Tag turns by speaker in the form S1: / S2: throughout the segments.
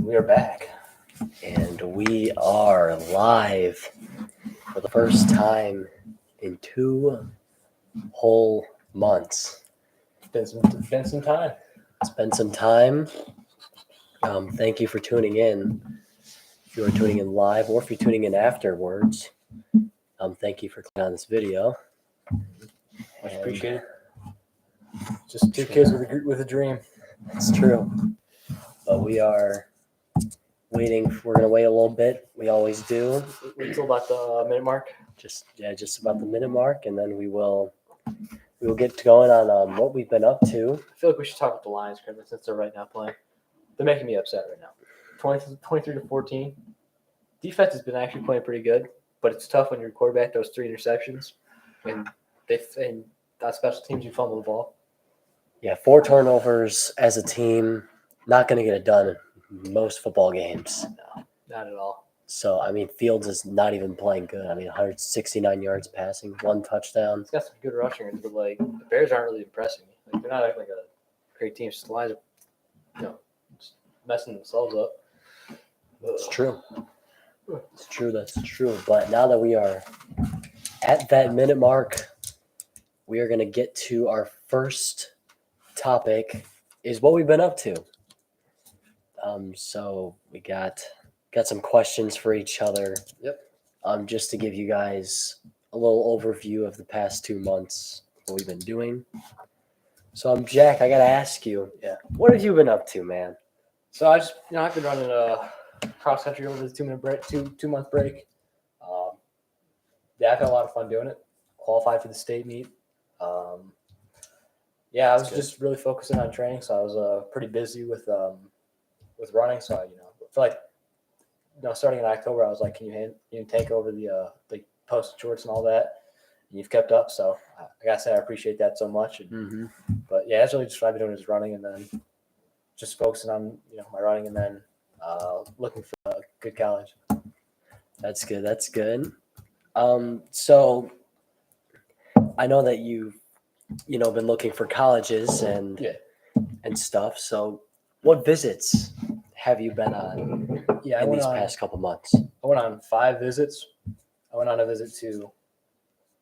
S1: We are back.
S2: And we are live for the first time in 2 whole months.
S1: Been some time.
S2: It's been some time. Thank you for tuning in. If you are tuning in live or if you're tuning in afterwards, thank you for clicking on this video.
S1: Much appreciated. Just two kids with a dream.
S2: It's true. But we are waiting. We're going to wait a little bit. We always do.
S1: Wait until about the minute mark.
S2: Just about the minute mark, and then we will get going on what we've been up to.
S1: I feel like we should talk about the Lions, since they're right now playing. They're making me upset right now. 23-14. Defense has been actually playing pretty good, but it's tough when your quarterback throws 3 interceptions, and on special teams you fumble the ball.
S2: Yeah, 4 turnovers as a team, not going to get it done in most football games.
S1: No, not at all.
S2: So, Fields is not even playing good. 169 yards passing, 1 touchdown.
S1: He's got some good rushing, but the Bears aren't really impressing me. They're not like a great team. Just the Lions are, just messing themselves up.
S2: It's true. It's true. That's true. But now that we are at that minute mark, we are going to get to our first topic, is what we've been up to. So we got some questions for each other.
S1: Yep.
S2: Just to give you guys a little overview of the past 2 months, what we've been doing. So Jack, I got to ask you, what have you been up to, man?
S1: So I just, I've been running cross country over the 2-month break. I've had a lot of fun doing it. Qualified for the state meet. I was just really focusing on training, so I was pretty busy with running. So I feel like starting in October, I was like, can you take over the post shorts and all that? And you've kept up, so I gotta say I appreciate that so much. But that's really just what I've been doing is running, and then just focusing on my running, and then looking for a good college.
S2: That's good. That's good. So I know that you've been looking for colleges and stuff. So what visits have you been on in these past couple months?
S1: I went on 5 visits. I went on a visit to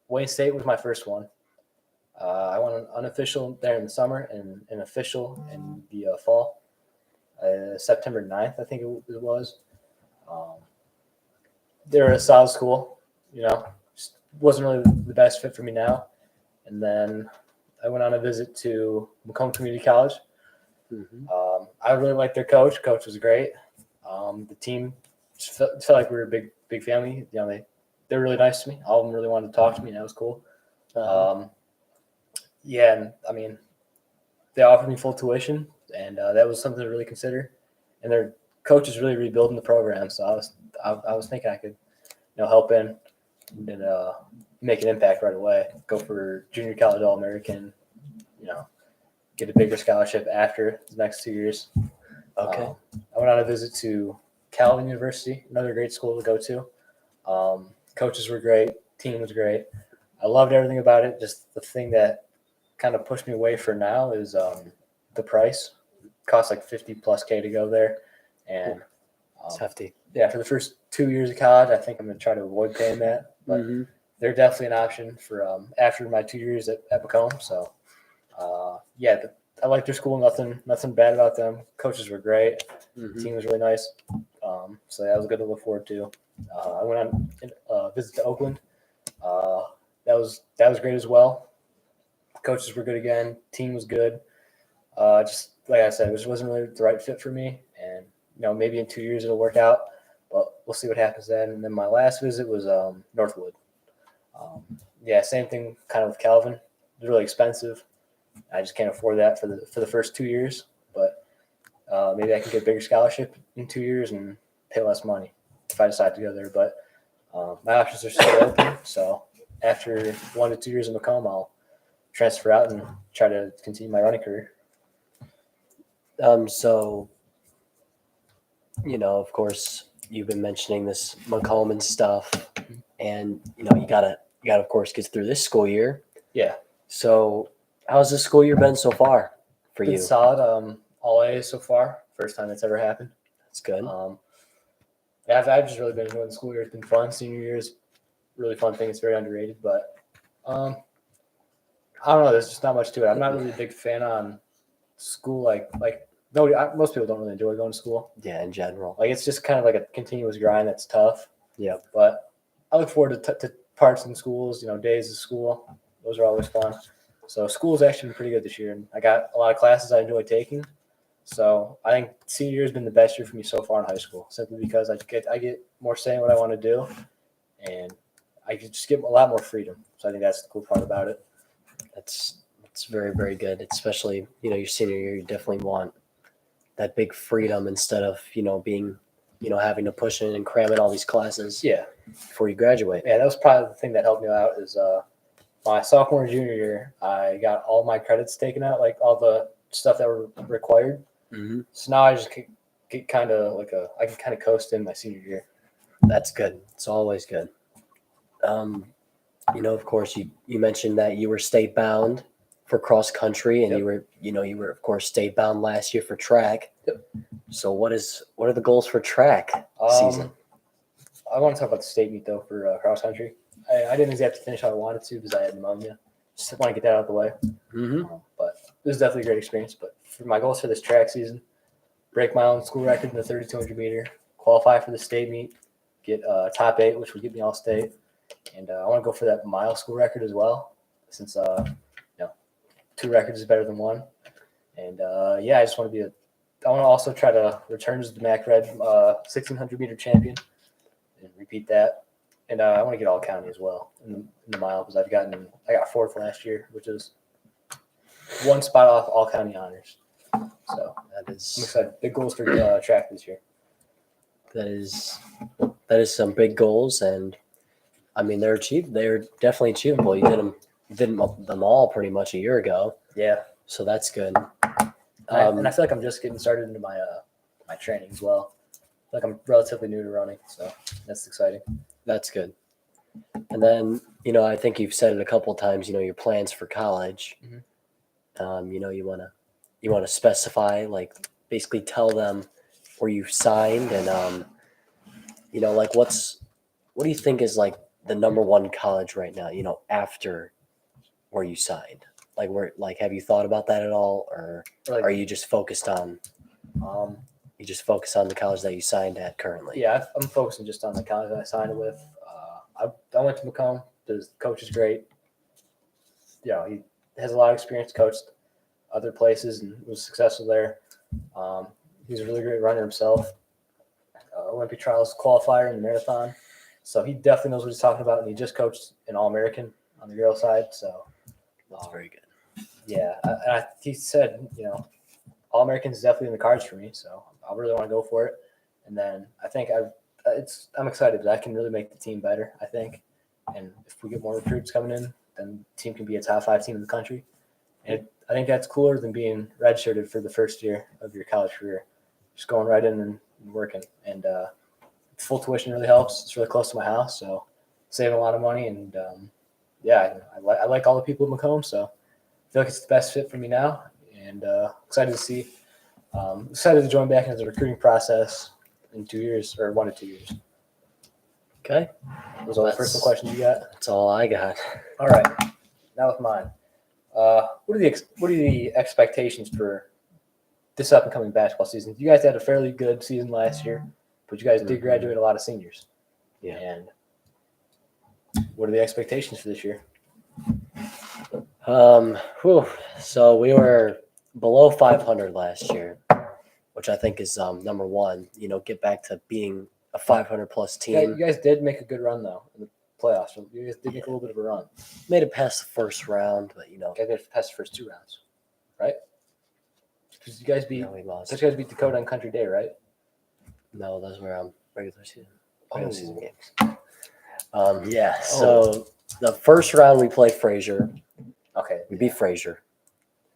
S1: Wayne State, was my first one. I went on unofficial there in the summer and an official in the fall. September 9th, I think it was. They're a solid school, just wasn't really the best fit for me now. And then I went on a visit to Macomb Community College. I really liked their coach. Coach was great. The team just felt like we were a big family. They were really nice to me. All of them really wanted to talk to me, and that was cool. And they offered me full tuition, and that was something to really consider. And their coach is really rebuilding the program, so I was thinking I could, help in and make an impact right away. Go for junior college All-American, get a bigger scholarship after the next 2 years.
S2: Okay.
S1: I went on a visit to Calvin University, another great school to go to. Coaches were great, team was great. I loved everything about it. Just the thing that kind of pushed me away for now is the price. It costs like $50,000+ to go there, and
S2: it's hefty.
S1: Yeah, for the first 2 years of college, I think I'm going to try to avoid paying that. But they're definitely an option for after my 2 years at Macomb. So, I like their school. Nothing bad about them. Coaches were great. The team was really nice. So that was good to look forward to. I went on a visit to Oakland. That was great as well. Coaches were good again. Team was good. Just like I said, it just wasn't really the right fit for me. And maybe in 2 years it'll work out, but we'll see what happens then. And then my last visit was Northwood. Same thing kind of with Calvin. It was really expensive. I just can't afford that for the first 2 years. But maybe I can get a bigger scholarship in 2 years and pay less money if I decide to go there. But my options are still open. So after 1 to 2 years in Macomb, I'll transfer out and try to continue my running career.
S2: Of course, you've been mentioning this Macomb and stuff, and you gotta of course get through this school year.
S1: Yeah.
S2: So how's this school year been so far for you?
S1: Solid. All A's so far. First time that's ever happened.
S2: That's good.
S1: Yeah, I've just really been enjoying the school year. It's been fun. Senior year is really fun thing. It's very underrated, but I don't know. There's just not much to it. I'm not really a big fan on school. Most people don't really enjoy going to school.
S2: Yeah, in general.
S1: Like it's just kind of like a continuous grind that's tough.
S2: Yeah.
S1: But I look forward to parts in schools. Days of school. Those are always fun. So school's actually been pretty good this year, and I got a lot of classes I enjoy taking. So I think senior year has been the best year for me so far in high school, simply because I get more say in what I want to do, and I can just get a lot more freedom. So I think that's the cool part about it.
S2: That's very, very good. Especially, your senior year, you definitely want that big freedom instead of, being, having to push in and cram in all these classes
S1: Yeah.
S2: before you graduate.
S1: Yeah, that was probably the thing that helped me out is my sophomore and junior year, I got all my credits taken out, like all the stuff that were required.
S2: Mm-hmm.
S1: So now I just get kind of I can kind of coast in my senior year.
S2: That's good. It's always good. Of course, you mentioned that you were state bound for cross country, and
S1: Yep.
S2: you were of course state bound last year for track.
S1: Yep.
S2: So what are the goals for track season?
S1: I want to talk about the state meet though for cross country. I didn't exactly finish how I wanted to because I had pneumonia. Just want to get that out of the way.
S2: Mm-hmm.
S1: But it was definitely a great experience. But for my goals for this track season, break my own school record in the 3,200 meter, qualify for the state meet, get top 8, which would get me all state, and I want to go for that mile school record as well, since 2 records is better than 1. And I just want to I want to also try to return as the Mac Red 1,600 meter champion and repeat that. And I want to get all county as well in the mile because I got 4th last year, which is 1 spot off all county honors. So I'm excited. Big goals for track this year.
S2: That is some big goals, and I mean they're definitely achievable. You did them all pretty much a year ago.
S1: Yeah.
S2: So that's good.
S1: And I feel like I'm just getting started into my my training as well. Like I'm relatively new to running, so that's exciting.
S2: That's good. And then, I think you've said it a couple of times, your plans for college.
S1: Mm-hmm.
S2: You want to specify, like basically tell them where you've signed and, what do you think is like the number one college right now, after where you signed? Have you thought about that at all? Or are you just focused on, the college that you signed at currently?
S1: Yeah, I'm focusing just on the college that I signed with. I went to Macomb. The coach is great. He has a lot of experience, coached other places and was successful there. He's a really great runner himself. Olympic trials qualifier in the marathon. So he definitely knows what he's talking about, and he just coached an All-American on the girl side. So
S2: that's very good.
S1: Yeah, he said, All-American is definitely in the cards for me, so I really want to go for it. And then I think I'm excited that I can really make the team better, I think. And if we get more recruits coming in, then the team can be a top 5 team in the country. And I think that's cooler than being redshirted for the first year of your college career. Just going right in and working. And full tuition really helps. It's really close to my house, so saving a lot of money. And I like all the people at Macomb, so I feel like it's the best fit for me now. And excited to join back into the recruiting process in 2 years, or 1 to 2 years.
S2: Okay.
S1: Those are all the personal questions you got?
S2: That's all I got.
S1: All right. Now with mine. What are the expectations for this up and coming basketball season? You guys had a fairly good season last year, but you guys did graduate a lot of seniors.
S2: Yeah.
S1: And what are the expectations for this year?
S2: So we were below 500 last year, which I think is number one. Get back to being a 500 plus team.
S1: Yeah, you guys did make a good run though in the playoffs. You guys did make a little bit of a run.
S2: Made it past the first round, but
S1: you guys made it past the first 2 rounds, right? Because you guys beat
S2: we lost.
S1: You guys beat Dakota on Country Day, right?
S2: No, those were regular season games. So the first round we played Fraser.
S1: Okay.
S2: We beat Fraser.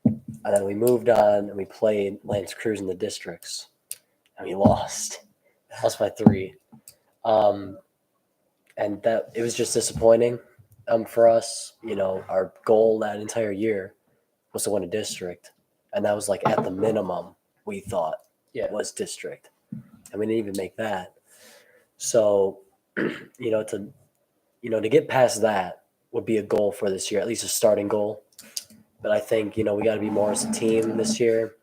S2: And then we moved on and we played Lance Cruz in the districts. And we lost. Lost by 3. And that it was just disappointing for us. Our goal that entire year was to win a district. And that was like at the minimum we thought was district. And and we didn't even make that. So, to get past that would be a goal for this year, at least a starting goal. But I think, we got to be more as a team this year.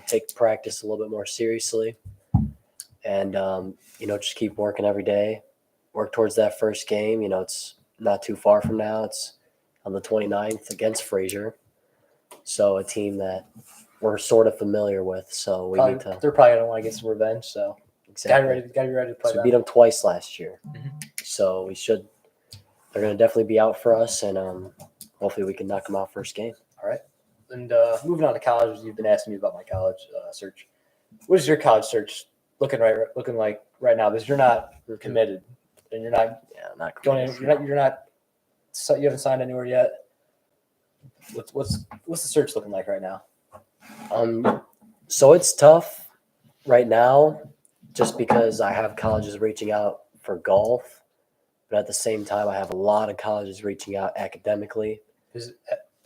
S2: Take practice a little bit more seriously and, just keep working every day, work towards that first game. It's not too far from now. It's on the 29th against Fraser. So a team that we're sort of familiar with. So we need to.
S1: They're probably going to want to get some revenge. So
S2: exactly.
S1: Got to be ready to play.
S2: So we beat them twice last year.
S1: Mm-hmm.
S2: So we should. They're going to definitely be out for us, and hopefully we can knock them out first game.
S1: All right. And moving on to college, you've been asking me about my college search. What is your college search looking like right now? Because you're not committed, and you're not.
S2: Yeah, not
S1: going. You're not. So you haven't signed anywhere yet. What's the search looking like right now?
S2: So it's tough right now, just because I have colleges reaching out for golf, but at the same time, I have a lot of colleges reaching out academically.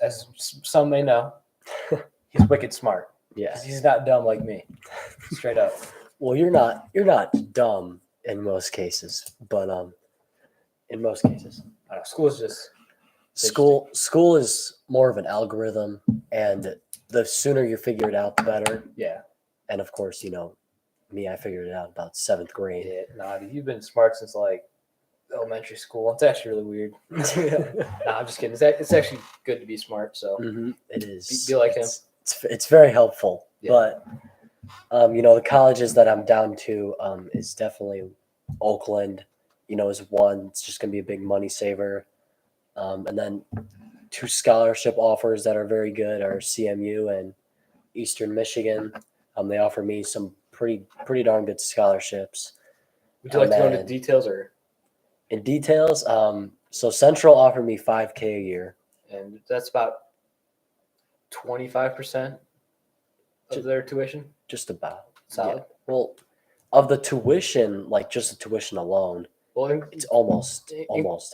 S1: As some may know, he's wicked smart.
S2: Yeah,
S1: he's not dumb like me. Straight up.
S2: Well, you're not dumb in most cases, but in most cases,
S1: I don't know, school is just
S2: school is more of an algorithm, and the sooner you figure it out, the better.
S1: Yeah.
S2: And of course, me, I figured it out about 7th grade.
S1: Yeah, you've been smart since like elementary school. It's actually really weird. I'm just kidding. It's actually good to be smart. So
S2: it is.
S1: Be like him.
S2: It's very helpful.
S1: Yeah.
S2: But the colleges that I'm down to is definitely Oakland. Is one. It's just gonna be a big money saver. And then 2 scholarship offers that are very good are CMU and Eastern Michigan. They offer me some pretty darn good scholarships.
S1: Would you like to go into details or?
S2: In details, so Central offered me $5,000 a year,
S1: and that's about 25% of their tuition.
S2: Just about.
S1: Solid.
S2: Yeah. Well, of the tuition, like just the tuition alone, it's almost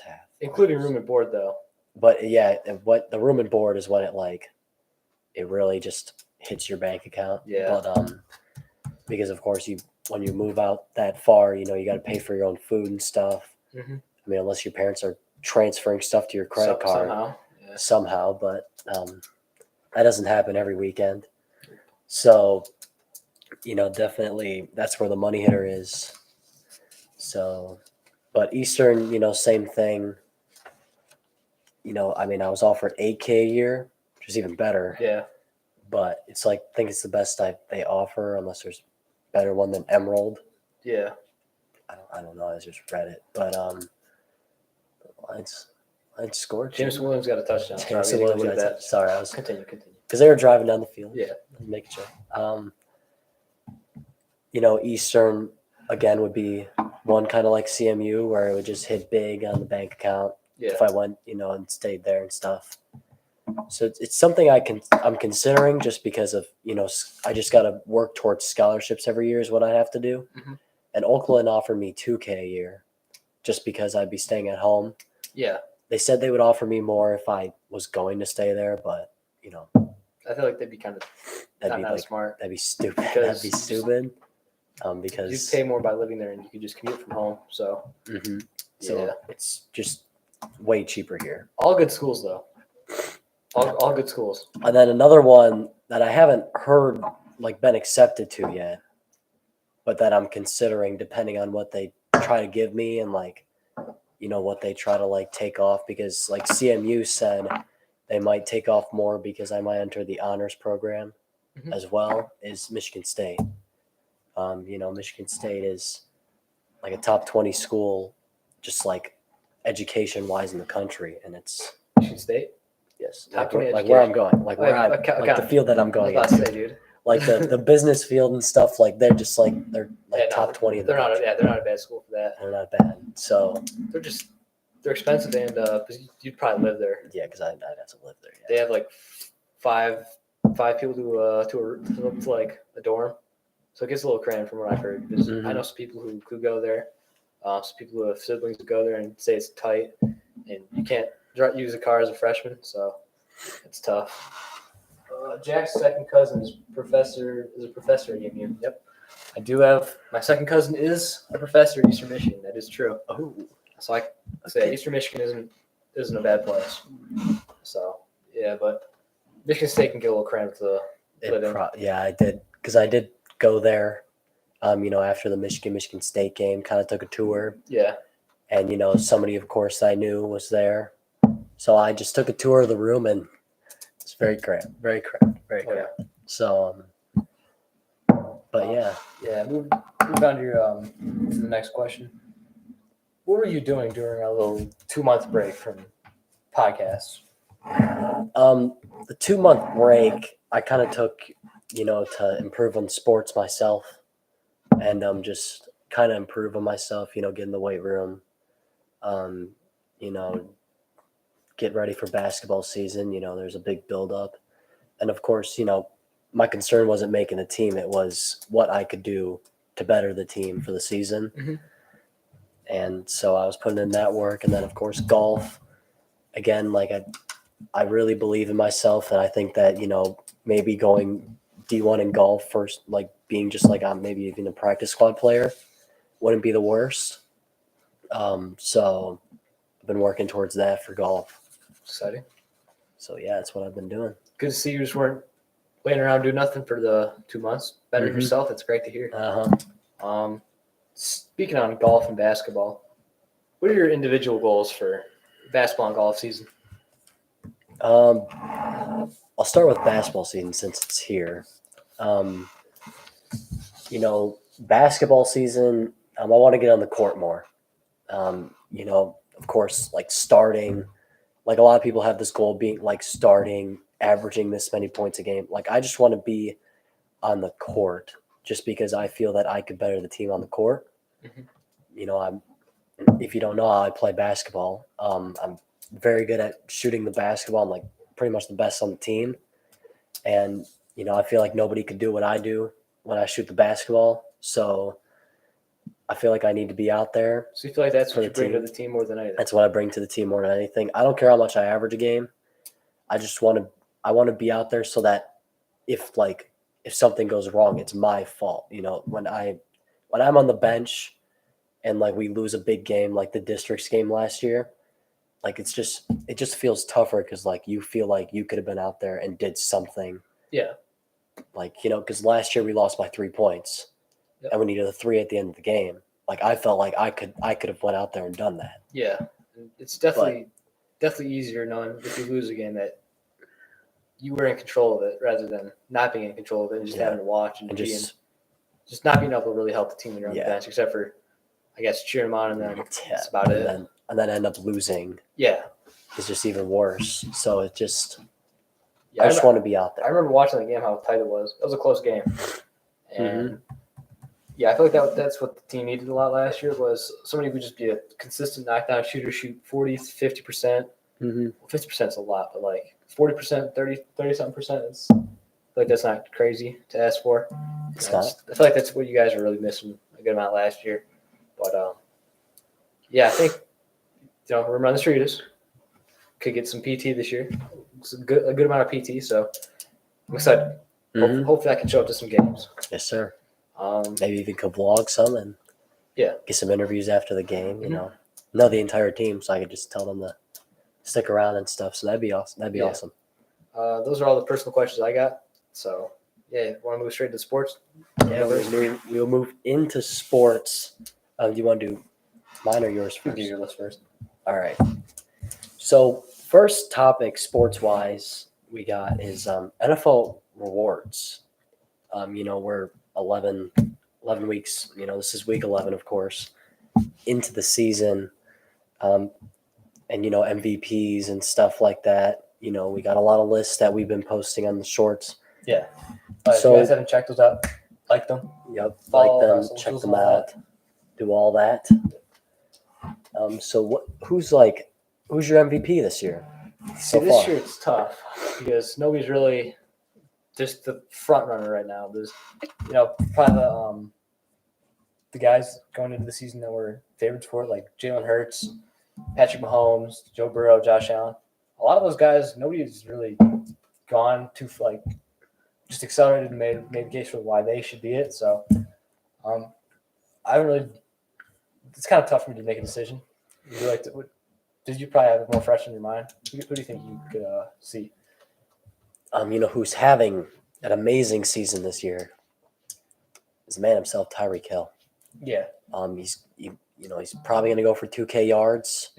S2: half,
S1: including room and board, though.
S2: But yeah, what the room and board is when it really just hits your bank account.
S1: Yeah.
S2: But because of course when you move out that far, you got to pay for your own food and stuff.
S1: Mm-hmm.
S2: I mean, unless your parents are transferring stuff to your credit card somehow, but that doesn't happen every weekend. So, definitely that's where the money hitter is. So, but Eastern, same thing. I mean, I was offered $8,000 a year, which is even better.
S1: Yeah.
S2: But it's I think it's the best they offer, unless there's a better one than Emerald.
S1: Yeah.
S2: I don't know. I just read it, but Lions scored.
S1: Jameson Williams got a touchdown.
S2: Sorry, I was
S1: continue
S2: because they were driving down the field.
S1: Yeah,
S2: making sure. Eastern again would be one kind of like CMU where it would just hit big on the bank account if I went, and stayed there and stuff. So it's something I'm considering just because of I just got to work towards scholarships every year is what I have to do.
S1: Mm-hmm.
S2: And Oakland offered me $2,000 a year, just because I'd be staying at home.
S1: Yeah.
S2: They said they would offer me more if I was going to stay there, but
S1: I feel like that'd be kind of not smart.
S2: That'd be stupid. That'd be stupid. Because
S1: you pay more by living there, and you could just commute from home. So.
S2: Mm-hmm. So it's just way cheaper here.
S1: All good schools, though. All good schools.
S2: And then another one that I haven't heard been accepted to yet, but that I'm considering depending on what they try to give me and what they try to take off, because CMU said they might take off more because I might enter the honors program as well as Michigan State. Michigan State is a top 20 school, just education wise in the country, and it's
S1: Michigan State.
S2: Yes,
S1: top 20
S2: where I'm going, the field that I'm going.
S1: Dude.
S2: The business field and stuff, they're just they're top 20.
S1: They're not a bad school for that.
S2: They're not bad. So
S1: they're expensive, and you'd probably live there.
S2: Yeah, because I'd have to live there. Yeah.
S1: They have five people to a dorm, so it gets a little cramped from what I've heard. I know some people who could go there. Some people who have siblings who go there and say it's tight, and you can't use a car as a freshman, so it's tough. Jack's second cousin is a professor at EMU. Yep. I do have my second cousin is a professor at Eastern Michigan. That is true.
S2: Oh,
S1: So I say Eastern Michigan isn't a bad place. So yeah, but Michigan State can get a little cramped to live in.
S2: yeah, I did because I did go there. After the Michigan State game, kind of took a tour,
S1: Yeah.
S2: and somebody, of course, I knew was there, so I just took a tour of the room, and it's very cramped, very cramped, very
S1: Oh, yeah.
S2: cramped. So, but yeah.
S1: Yeah. Move on to your to the next question. What were you doing during our little 2-month break from podcasts?
S2: The 2-month break I kind of took, to improve on sports myself, and just kind of improve on myself, get in the weight room, you know, get ready for basketball season. There's a big buildup, and of course, my concern wasn't making the team; it was what I could do to better the team for the season.
S1: Mm-hmm.
S2: And so I was putting in that work, and then of course golf. Again, like I really believe in myself, and I think that maybe going D1 in golf first, like being just like I'm maybe even a practice squad player, wouldn't be the worst. So I've been working towards that for golf.
S1: Exciting.
S2: So yeah, that's what I've been doing.
S1: Good to see you just weren't laying around doing nothing for the 2 months. Bettering
S2: Mhm.
S1: yourself. It's great to hear.
S2: Uh-huh.
S1: Speaking on golf and basketball, what are your individual goals for basketball and golf season?
S2: I'll start with basketball season since it's here. Basketball season, I want to get on the court more. Of course, like starting, like a lot of people have this goal of being like starting, averaging this many points a game. Like I just want to be on the court just because I feel that I could better the team on the court.
S1: Mhm.
S2: If you don't know, I play basketball. I'm very good at shooting the basketball. I'm like pretty much the best on the team. And, I feel like nobody could do what I do when I shoot the basketball. So I feel like I need to be out there.
S1: So you feel like that's
S2: For
S1: what you
S2: the
S1: bring to
S2: team.
S1: the team more than anything?
S2: That's what I bring to the team more than anything. I don't care how much I average a game. I want to be out there so that if something goes wrong, it's my fault. When I'm on the bench and like we lose a big game like the districts game last year, like it just feels tougher because like you feel like you could have been out there and did something.
S1: Yeah.
S2: Like, because last year we lost by 3 points.
S1: Yep.
S2: And we needed a 3 at the end of the game. Like I felt like I could have went out there and done that.
S1: Yeah. It's definitely easier knowing if you lose a game that you were in control of it rather than not being in control of it and just having to watch and just not being able to really help the team when you're on the bench, except for, I guess, cheering them on, and then that's about it.
S2: And then end up losing.
S1: Yeah.
S2: It's just even worse. So it just
S1: Yeah,
S2: I just want to be out there.
S1: I remember watching the game, how tight it was. It was a close game. And yeah, I feel like that's what the team needed a lot last year was somebody who would just be a consistent knockdown shooter, shoot 40, 50%.
S2: Mm-hmm.
S1: 50% is a lot, but like 40%, 30-something percent, I feel like that's not crazy to ask for.
S2: It's not.
S1: I feel like that's what you guys are really missing a good amount last year. But yeah, I think we're on the street could get some PT this year. It's a good amount of PT, so I'm excited.
S2: Mm-hmm.
S1: Hopefully I can show up to some games.
S2: Yes, sir. Maybe even could vlog some and get some interviews after the game. Know the entire team, so I could just tell them to stick around and stuff. So that'd be awesome. Awesome.
S1: Those are all the personal questions I got. So yeah, want to move straight to sports?
S2: Yeah, we'll move into sports. Do you want to do mine or yours first?
S1: Do your list first.
S2: All right. So first topic, sports-wise, we got is NFL rewards. We're 11 weeks. This is week 11, of course, into the season, and MVPs and stuff like that. We got a lot of lists that we've been posting on the shorts.
S1: Yeah. If you guys haven't checked those out, like them.
S2: Yep.
S1: Follow
S2: like
S1: us,
S2: them, check
S1: socials,
S2: them
S1: all
S2: out, do all that. So who's your MVP this year?
S1: See, this year it's tough because nobody's really just the front runner right now. There's, probably the guys going into the season that were favorites for it, like Jalen Hurts, Patrick Mahomes, Joe Burrow, Josh Allen. A lot of those guys, nobody's really gone too just accelerated and made the case for why they should be it. So I haven't really. It's kind of tough for me to make a decision. Would you like to? Did you probably have it more fresh in your mind? Who do you think you could see?
S2: Who's having an amazing season this year is the man himself, Tyreek Hill.
S1: Yeah.
S2: He's probably going to go for 2K yards.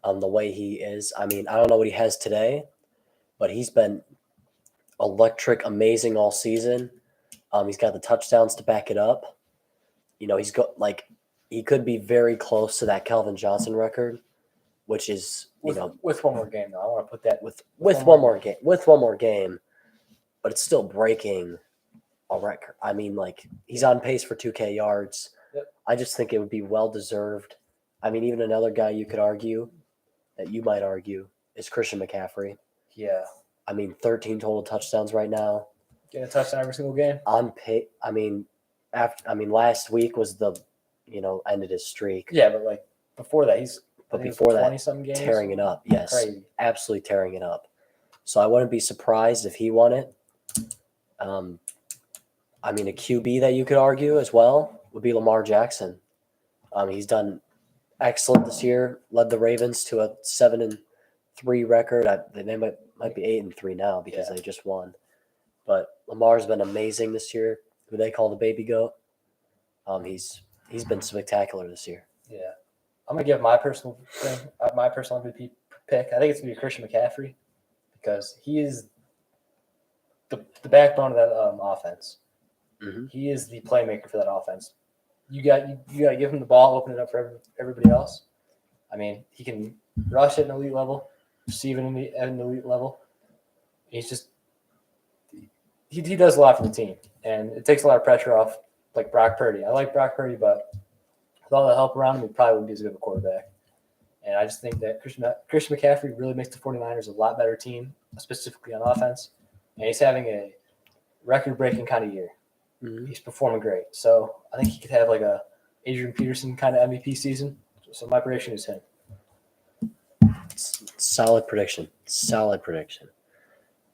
S2: The way he is. I mean, I don't know what he has today, but he's been electric, amazing all season. He's got the touchdowns to back it up. He's got he could be very close to that Calvin Johnson record, which is
S1: with one more game though. I want to put that
S2: with one more game, but it's still breaking a record. I mean, he's on pace for 2K yards.
S1: Yep.
S2: I just think it would be well deserved. I mean, even another guy you could argue that you might argue is Christian McCaffrey.
S1: Yeah.
S2: I mean, 13 total touchdowns right now.
S1: Getting a touchdown every single game.
S2: On pace. I mean, last week was the, ended his streak.
S1: Yeah, but before that,
S2: before that,
S1: 20-something games.
S2: Tearing it up. Yes.
S1: Crazy.
S2: Absolutely tearing it up. So I wouldn't be surprised if he won it. A QB that you could argue as well would be Lamar Jackson. He's done excellent this year. Led the Ravens to a 7-3 record. They might be 8-3 now because they just won. But Lamar's been amazing this year. Who they call the baby goat. He's been spectacular this year.
S1: Yeah, I'm gonna give my personal MVP pick. I think it's gonna be Christian McCaffrey because he is the backbone of that offense.
S2: Mm-hmm.
S1: He is the playmaker for that offense. You got to give him the ball, open it up for everybody else. I mean, he can rush at an elite level, receive at an elite level. He's just he does a lot for the team, and it takes a lot of pressure off Brock Purdy. I like Brock Purdy, but with all the help around him, he probably wouldn't be as good of a quarterback. And I just think that Christian McCaffrey really makes the 49ers a lot better team, specifically on offense. And he's having a record-breaking kind of year.
S2: Mm-hmm.
S1: He's performing great. So I think he could have a Adrian Peterson kind of MVP season. So my prediction is him.
S2: Solid prediction.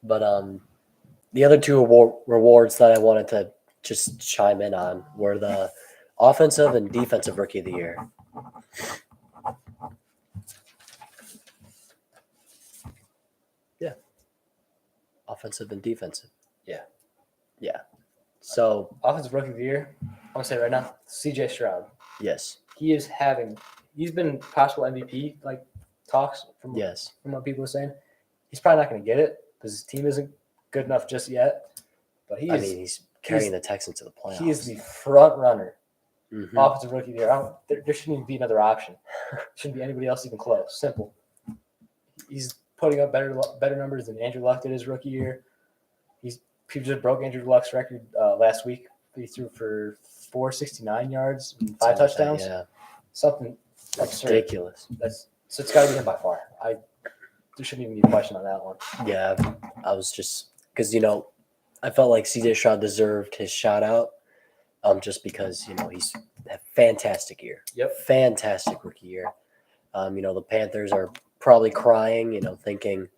S2: But the other two rewards that I wanted to just chime in on were the offensive and defensive rookie of the year. Yeah. Offensive and defensive.
S1: Yeah.
S2: So
S1: offensive rookie of the year, I'm gonna say right now, CJ Stroud.
S2: Yes.
S1: He's been possible MVP talks from what people are saying. He's probably not gonna get it because his team isn't good enough just yet. But
S2: he's carrying the Texans to the playoffs.
S1: He is the front runner.
S2: Mm-hmm.
S1: Offensive rookie of the year. There shouldn't even be another option. Shouldn't be anybody else even close. Simple. He's putting up better numbers than Andrew Luck did his rookie year. He just broke Andrew Luck's record last week. He threw for 469 yards and 5 touchdowns. Something absurd.
S2: Ridiculous.
S1: So it's got to be him by far. There shouldn't even be a question on that one.
S2: Yeah, I was just because I felt like CJ Stroud deserved his shout out, just because he's a fantastic year.
S1: Yep.
S2: Fantastic rookie year. The Panthers are probably crying, thinking,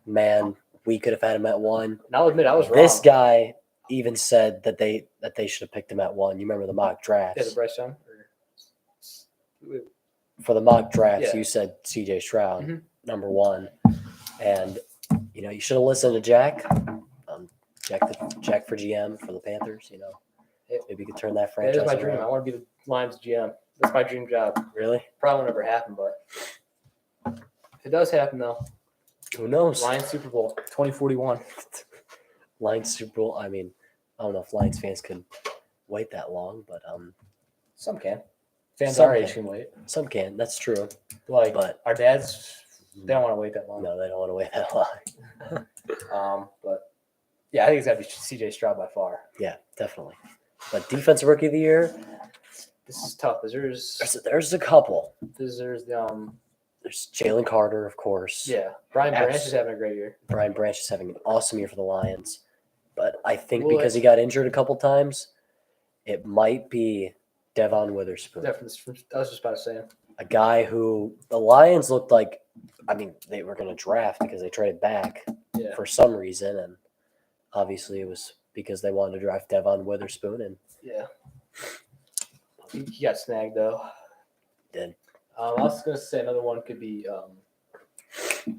S2: man, we could have had him at 1.
S1: And I'll admit I was wrong.
S2: This guy even said that they should have picked him at 1. You remember the mock drafts?
S1: Yeah, the Bryce Young.
S2: For the mock drafts,
S1: Yeah.
S2: you said CJ Stroud,
S1: Mm-hmm.
S2: number 1. And, you should have listened to Jack. Jack for GM for the Panthers, Maybe you could turn that franchise
S1: That is my dream.
S2: around.
S1: I want to be the Lions GM. That's my dream job.
S2: Really?
S1: Probably won't ever happen, but if it does happen, though,
S2: Who knows?
S1: Lions Super Bowl 2041.
S2: Lions Super Bowl. I mean, I don't know if Lions fans can wait that long, but
S1: Some can. Fans
S2: Some
S1: our
S2: can.
S1: age can wait.
S2: some can. That's true.
S1: But our dads, they don't want to wait that long.
S2: No, they don't want to wait that long.
S1: But yeah, I think it's got to be CJ Stroud by far.
S2: Yeah, definitely. But defensive rookie of the year,
S1: This is tough.
S2: there's a couple.
S1: There's
S2: There's Jalen Carter, of course.
S1: Brian Branch is having a great year.
S2: Brian Branch is having an awesome year for the Lions. But I think
S1: Well,
S2: because he got injured a couple times, it might be Devon Witherspoon.
S1: I was just about to say him.
S2: a guy who the Lions looked like, I mean, they were going to draft because they traded back
S1: Yeah.
S2: for some reason, and obviously it was because they wanted to draft Devon Witherspoon, and
S1: Yeah. He got snagged though.
S2: Did.
S1: I was going to say another one could be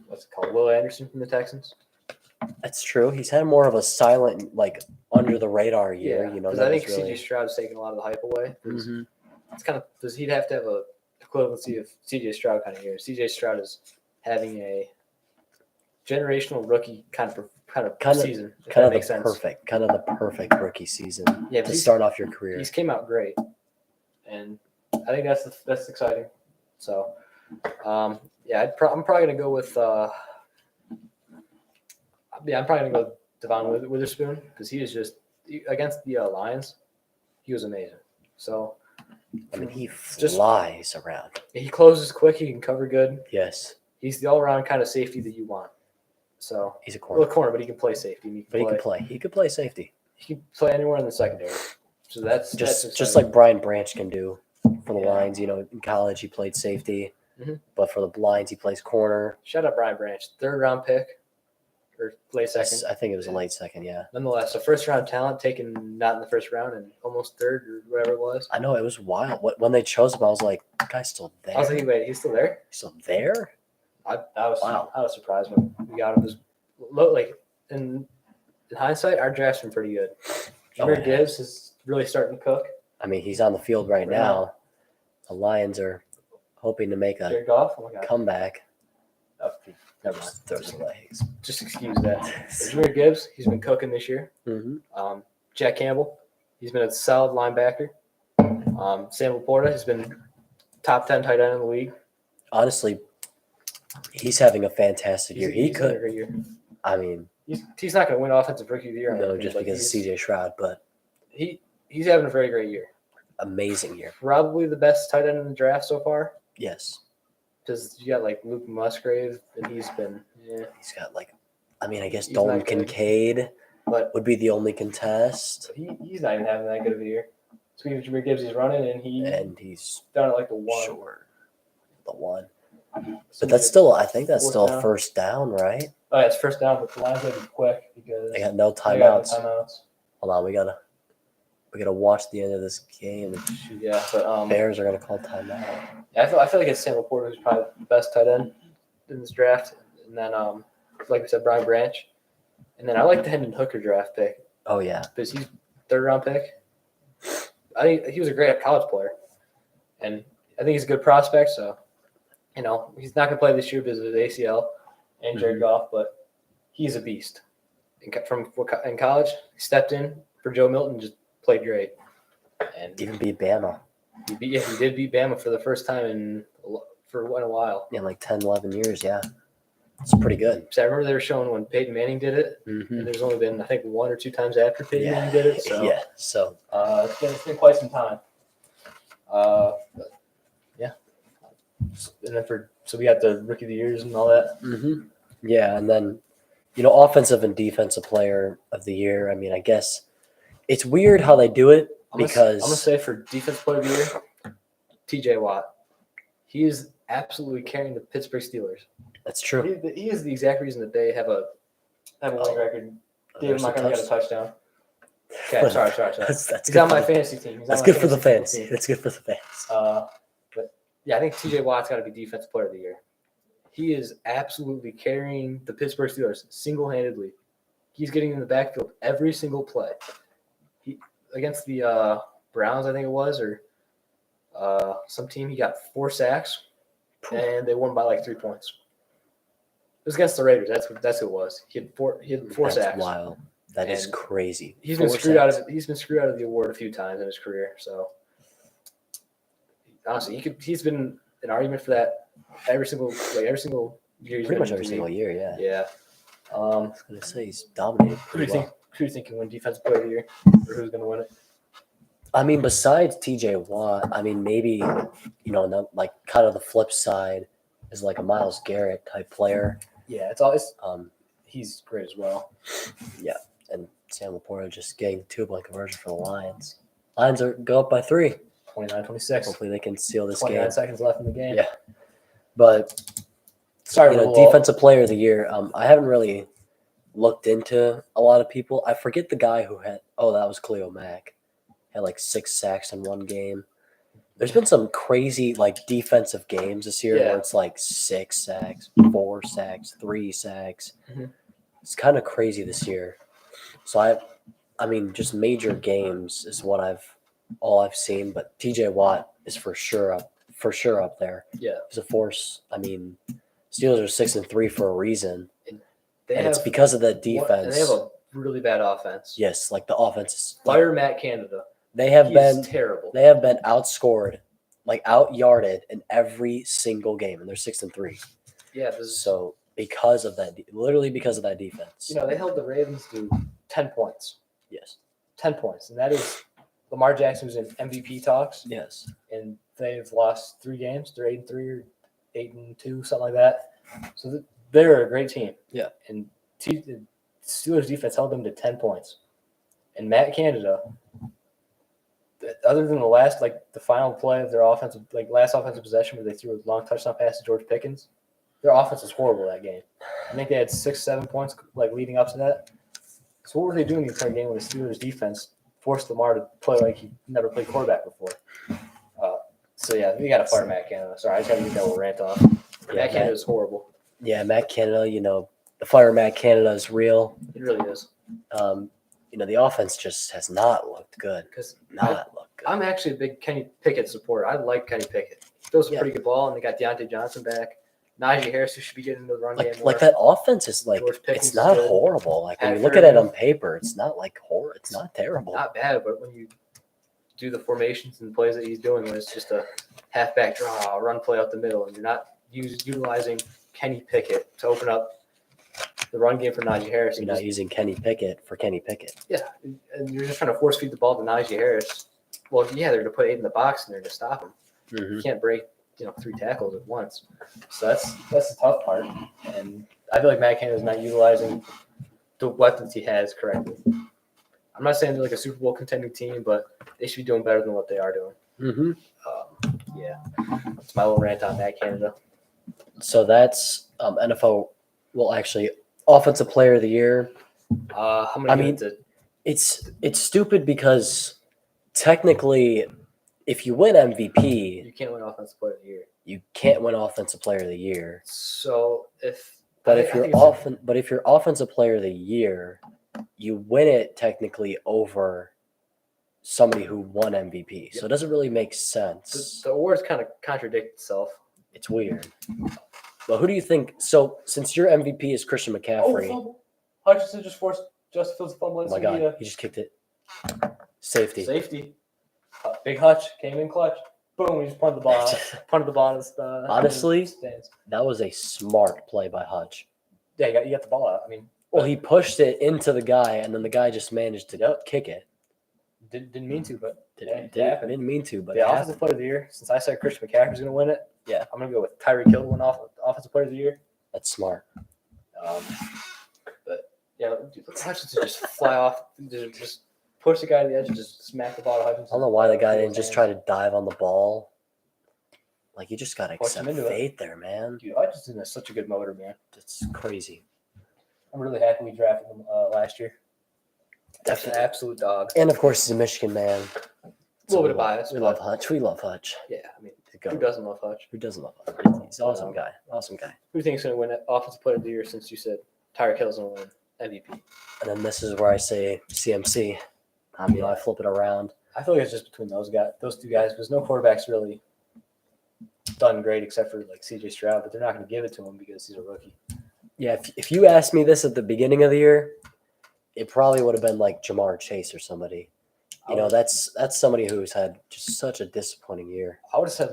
S1: what's it called? Will Anderson from the Texans.
S2: that's true. He's had more of a silent, like under the radar year. You know,
S1: because I think CJ Stroud's taking a lot of the hype away.
S2: Mhm.
S1: It's kind of because he'd have to have a equivalency of CJ Stroud kind of year. CJ Stroud is having a generational rookie kind of season. If
S2: kind
S1: that
S2: of
S1: makes
S2: the
S1: sense.
S2: perfect rookie season
S1: Yeah,
S2: to start off your career.
S1: He's came out great, and I think that's exciting. So, I'm probably gonna go with I'm probably gonna go with Devon Witherspoon because he is just against the Lions, he was amazing. So,
S2: I mean, he flies around.
S1: He closes quick. He can cover good.
S2: Yes,
S1: he's the all-around kind of safety that you want. So
S2: he's a corner.
S1: Well, corner, but he can play safety.
S2: He could play safety.
S1: He can play anywhere in the secondary. So that's
S2: just like Brian Branch can do for the Lions. You know, in college he played safety, but for the Lions he plays corner.
S1: Shout out Brian Branch, 3rd round pick or late second.
S2: I think it was a late second. Yeah.
S1: Nonetheless, a 1st round talent taken not in the 1st round and almost 3rd or whatever it was.
S2: I know it was wild. When they chose him, I was like, "The guy's still there."
S1: I was like, "Wait, he's still there?"
S2: He's still there.
S1: I was surprised when we got him. Like in hindsight, our draft's been pretty good. Jahmyr Gibbs is really starting to cook.
S2: I mean, he's on the field right now. The Lions are hoping to make a comeback.
S1: Oh, never mind.
S2: Throws the legs.
S1: Just excuse that. Jahmyr Gibbs, he's been cooking this year. Jack Campbell, he's been a solid linebacker. Sam Laporta has been top 10 tight end in the league.
S2: Honestly, he's having a fantastic year.
S1: He's having a great year.
S2: I mean,
S1: he's not going to win Offensive Rookie of the Year.
S2: No, just because of CJ Stroud, but
S1: he's having a very great year.
S2: Amazing year.
S1: Probably the best tight end in the draft so far.
S2: Yes.
S1: Because you got like Luke Musgrave, and he's been. Yeah.
S2: He's got I guess Dalton Kincaid would be the only contest.
S1: He's not even having that good of a year. Speaking of Jahmyr Gibbs, he's running, and he's down at like the 1.
S2: Sure. The 1. But that's still, I think that's still
S1: down.
S2: 1st down, right?
S1: Oh, yeah, it's 1st down, but the line's going to be quick because
S2: they got no timeouts. Hold on, we gotta watch the end of this game.
S1: Yeah, but
S2: Bears are gonna call timeout.
S1: Yeah, I feel like it's Sam Laporta who's probably the best tight end in this draft, and then like we said, Brian Branch, and then I like the Hendon Hooker draft pick.
S2: Oh yeah,
S1: because he's 3rd round pick. I think he was a great college player, and I think he's a good prospect. So, he's not gonna play this year because of his ACL and Jared Goff, but he's a beast. In college, he stepped in for Joe Milton, just played great, and
S2: even beat Bama.
S1: He did beat Bama for the first time in a while.
S2: In like 10, 11 years, yeah. It's pretty good.
S1: So I remember they were showing when Peyton Manning did it, and there's only been, I think, 1 or 2 times after Peyton Manning did it. So, it's been quite some time. But, yeah. And then so we got the Rookie of the Years and all that.
S2: Yeah, and then, Offensive and Defensive Player of the Year. I mean, I guess it's weird how they do it because
S1: I'm going to say for Defensive Player of the Year, TJ Watt. He is absolutely carrying the Pittsburgh Steelers.
S2: That's true.
S1: He is the exact reason that they have a winning record. David Montgomery got a touchdown. Okay, sorry.
S2: That's
S1: He's on my fantasy team.
S2: That's good for the fans. That's good for the fans.
S1: But yeah, I think TJ Watt's got to be Defensive Player of the Year. He is absolutely carrying the Pittsburgh Steelers single-handedly. He's getting in the backfield every single play. Against the Browns, I think it was, or some team, he got 4 sacks, and they won by like 3 points. It was against the Raiders. That's who it was. He had 4 sacks.
S2: That's wild. That is crazy.
S1: He's been screwed out of the award a few times in his career. So honestly, he's been an argument for that every single year.
S2: Pretty much every single year, yeah.
S1: Yeah.
S2: I was gonna say he's dominated.
S1: Who do you think can win Defensive Player of the Year, or who's gonna win it?
S2: I mean, besides TJ Watt, I mean, maybe like kind of the flip side is like a Myles Garrett type player.
S1: Yeah, it's always he's great as well.
S2: Yeah, and Sam Laporta just getting 2-point conversion for the Lions. Lions go up by 3.
S1: 29-26.
S2: Hopefully they can seal this
S1: 29
S2: game.
S1: seconds left in the game.
S2: Yeah. But
S1: Sorry,
S2: defensive player of the year. I haven't really looked into a lot of people. I forget the guy who had. Oh, that was Khalil Mack. Had like 6 sacks in one game. There's been some crazy like defensive games this year where it's like 6 sacks, 4 sacks, 3 sacks.
S1: Mhm.
S2: It's kind of crazy this year. So I mean, just major games is what all I've seen. But T.J. Watt is for sure up there.
S1: Yeah,
S2: He's a force. I mean, Steelers are 6-3 for a reason, and it's
S1: have
S2: because of that defense.
S1: And they have a really bad offense.
S2: Yes, like the offense is
S1: Fire Matt Canada.
S2: They have been
S1: terrible.
S2: They have been outscored, like out-yarded in every single game, and they're 6-3.
S1: Yeah.
S2: So because of that, literally because of that defense.
S1: They held the Ravens to 10 points.
S2: Yes.
S1: 10 points, and that is Lamar Jackson was in MVP talks.
S2: Yes.
S1: And they've lost 3 games. They're 8-3 or 8-2, something like that. So they're a great team.
S2: Yeah.
S1: And the Steelers defense held them to 10 points. And Matt Canada, other than the final play of their last offensive possession where they threw a long touchdown pass to George Pickens, their offense was horrible that game. I think they had 6-7 points leading up to that. So what were they doing the entire game when the Steelers defense forced Lamar to play like he never played quarterback before? So yeah, we got to fire Matt Canada. Sorry, I just got to get that little rant off. Matt Canada is horrible.
S2: Yeah, Matt Canada. The fire Matt Canada is real.
S1: It really is.
S2: The offense just has not looked good. I'm
S1: actually a big Kenny Pickett supporter. I like Kenny Pickett. He throws a pretty good ball, and they got Deontay Johnson back. Najee Harris, who should be getting into the run game more.
S2: Like that offense is it's not horrible. Like when you look at it on paper, it's not horrible. It's not terrible.
S1: Not bad, but when you do the formations and plays that he's doing, when it's just a halfback draw, run play out the middle, and you're not utilizing Kenny Pickett to open up the run game for Najee Harris.
S2: You're not using Kenny Pickett for Kenny Pickett.
S1: Yeah, and you're just trying to force feed the ball to Najee Harris. Well, yeah, they're going to put 8 in the box and they're going to stop him.
S2: Mm-hmm.
S1: You can't break 3 tackles at once. So that's the tough part. And I feel like Matt Canada is not utilizing the weapons he has correctly. I'm not saying they're like a Super Bowl contending team, but they should be doing better than what they are doing.
S2: Mm-hmm.
S1: Yeah, that's my little rant on Matt Canada.
S2: So that's NFL. Well, actually, Offensive Player of the Year.
S1: How many?
S2: It's stupid because technically, if you win MVP,
S1: you can't win Offensive Player of the Year.
S2: You can't win Offensive Player of the Year.
S1: So if
S2: you're Offensive Player of the Year, you win it technically over somebody who won MVP. So it doesn't really make sense.
S1: The awards kind of contradict itself.
S2: It's weird. Well, who do you think? So since your MVP is Christian McCaffrey,
S1: Hutchinson just forced Justin Fields to fumble.
S2: Oh my God, he just kicked it.
S1: Safety. Big Hutch came in clutch. Boom, he just punted the ball.
S2: Honestly, that was a smart play by Hutch.
S1: Yeah, you got the ball out.
S2: He pushed it into the guy, and then the guy just managed to kick it.
S1: Didn't mean to, but
S2: didn't mean to. But
S1: the Offensive Player of the Year, since I said Christian McCaffrey's going to win it,
S2: yeah,
S1: I'm going to go with Tyreek Hill to win Offensive Player of the Year.
S2: That's smart.
S1: But yeah, Hutchinson just fly off, just push the guy to the edge and just smack the ball to Hutchinson.
S2: I don't know why the guy didn't just try to dive on the ball. Like, you just got to accept fate there, man.
S1: Dude, Hutchinson is such a good motor, man.
S2: It's crazy.
S1: I'm really happy we drafted him last year. That's an absolute dog.
S2: And, of course, he's a Michigan man.
S1: A little bit of bias.
S2: We love Hutch.
S1: Yeah, who doesn't love Hutch?
S2: Who doesn't love Hutch? He's an awesome guy. Awesome guy.
S1: Who do you think is going to win Offensive Player of the Year since you said Tyreek Hill's going to win MVP?
S2: And then this is where I say CMC. I flip it around.
S1: I feel like it's just between those two guys, because no quarterback's really done great except for CJ Stroud, but they're not going to give it to him because he's a rookie.
S2: Yeah, if you asked me this at the beginning of the year, it probably would have been like Jamar Chase or somebody. That's somebody who's had just such a disappointing year.
S1: I would have said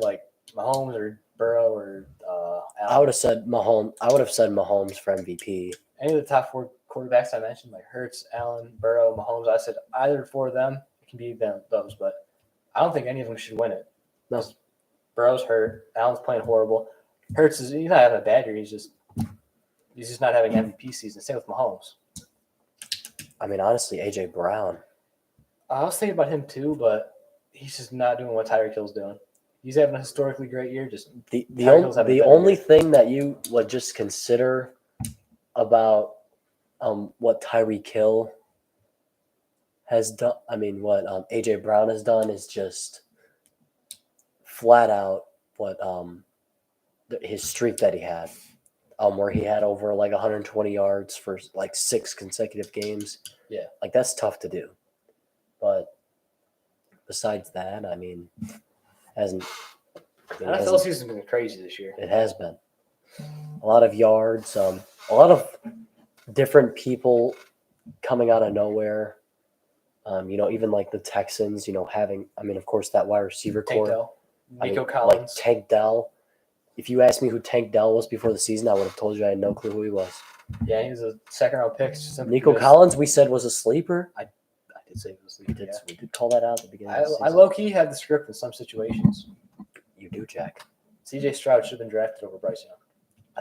S1: Mahomes or Burrow or Allen.
S2: I would have said Mahomes for MVP.
S1: Any of the top 4 quarterbacks I mentioned, like Hurts, Allen, Burrow, Mahomes, I said either 4 of them, it can be those, but I don't think any of them should win it.
S2: No.
S1: Burrow's hurt. Allen's playing horrible. Hurts he's not having a bad year. He's just not having an MVP season. Same with Mahomes.
S2: Honestly, AJ Brown.
S1: I was thinking about him too, but he's just not doing what Tyreek Hill's doing. He's having a historically great year. Just
S2: The
S1: Tyreek Hill's having a
S2: the
S1: better
S2: only
S1: year.
S2: thing that you would just consider about what Tyreek Hill has done, I mean, what AJ Brown has done is just flat out what his streak that he had, where he had over like 120 yards for like 6 consecutive games.
S1: Yeah.
S2: Like that's tough to do. But besides that, I mean, hasn't.
S1: NFL season's been crazy this year.
S2: It has been a lot of yards, a lot of different people coming out of nowhere. Even like the Texans, having, I mean, of course, that wide receiver
S1: Tank
S2: core.
S1: Dell, Nico
S2: Like
S1: Collins.
S2: Tank Dell. If you asked me who Tank Dell was before the season, I would have told you I had no clue who he was.
S1: Yeah, he was a second-round pick.
S2: Nico Collins, we said was a sleeper.
S1: I did say he was
S2: We
S1: sleeping.
S2: did, we did call that out at the beginning of the
S1: I
S2: season.
S1: low-key had the script in some situations.
S2: You do, Jack.
S1: CJ Stroud should have been drafted over Bryce Young.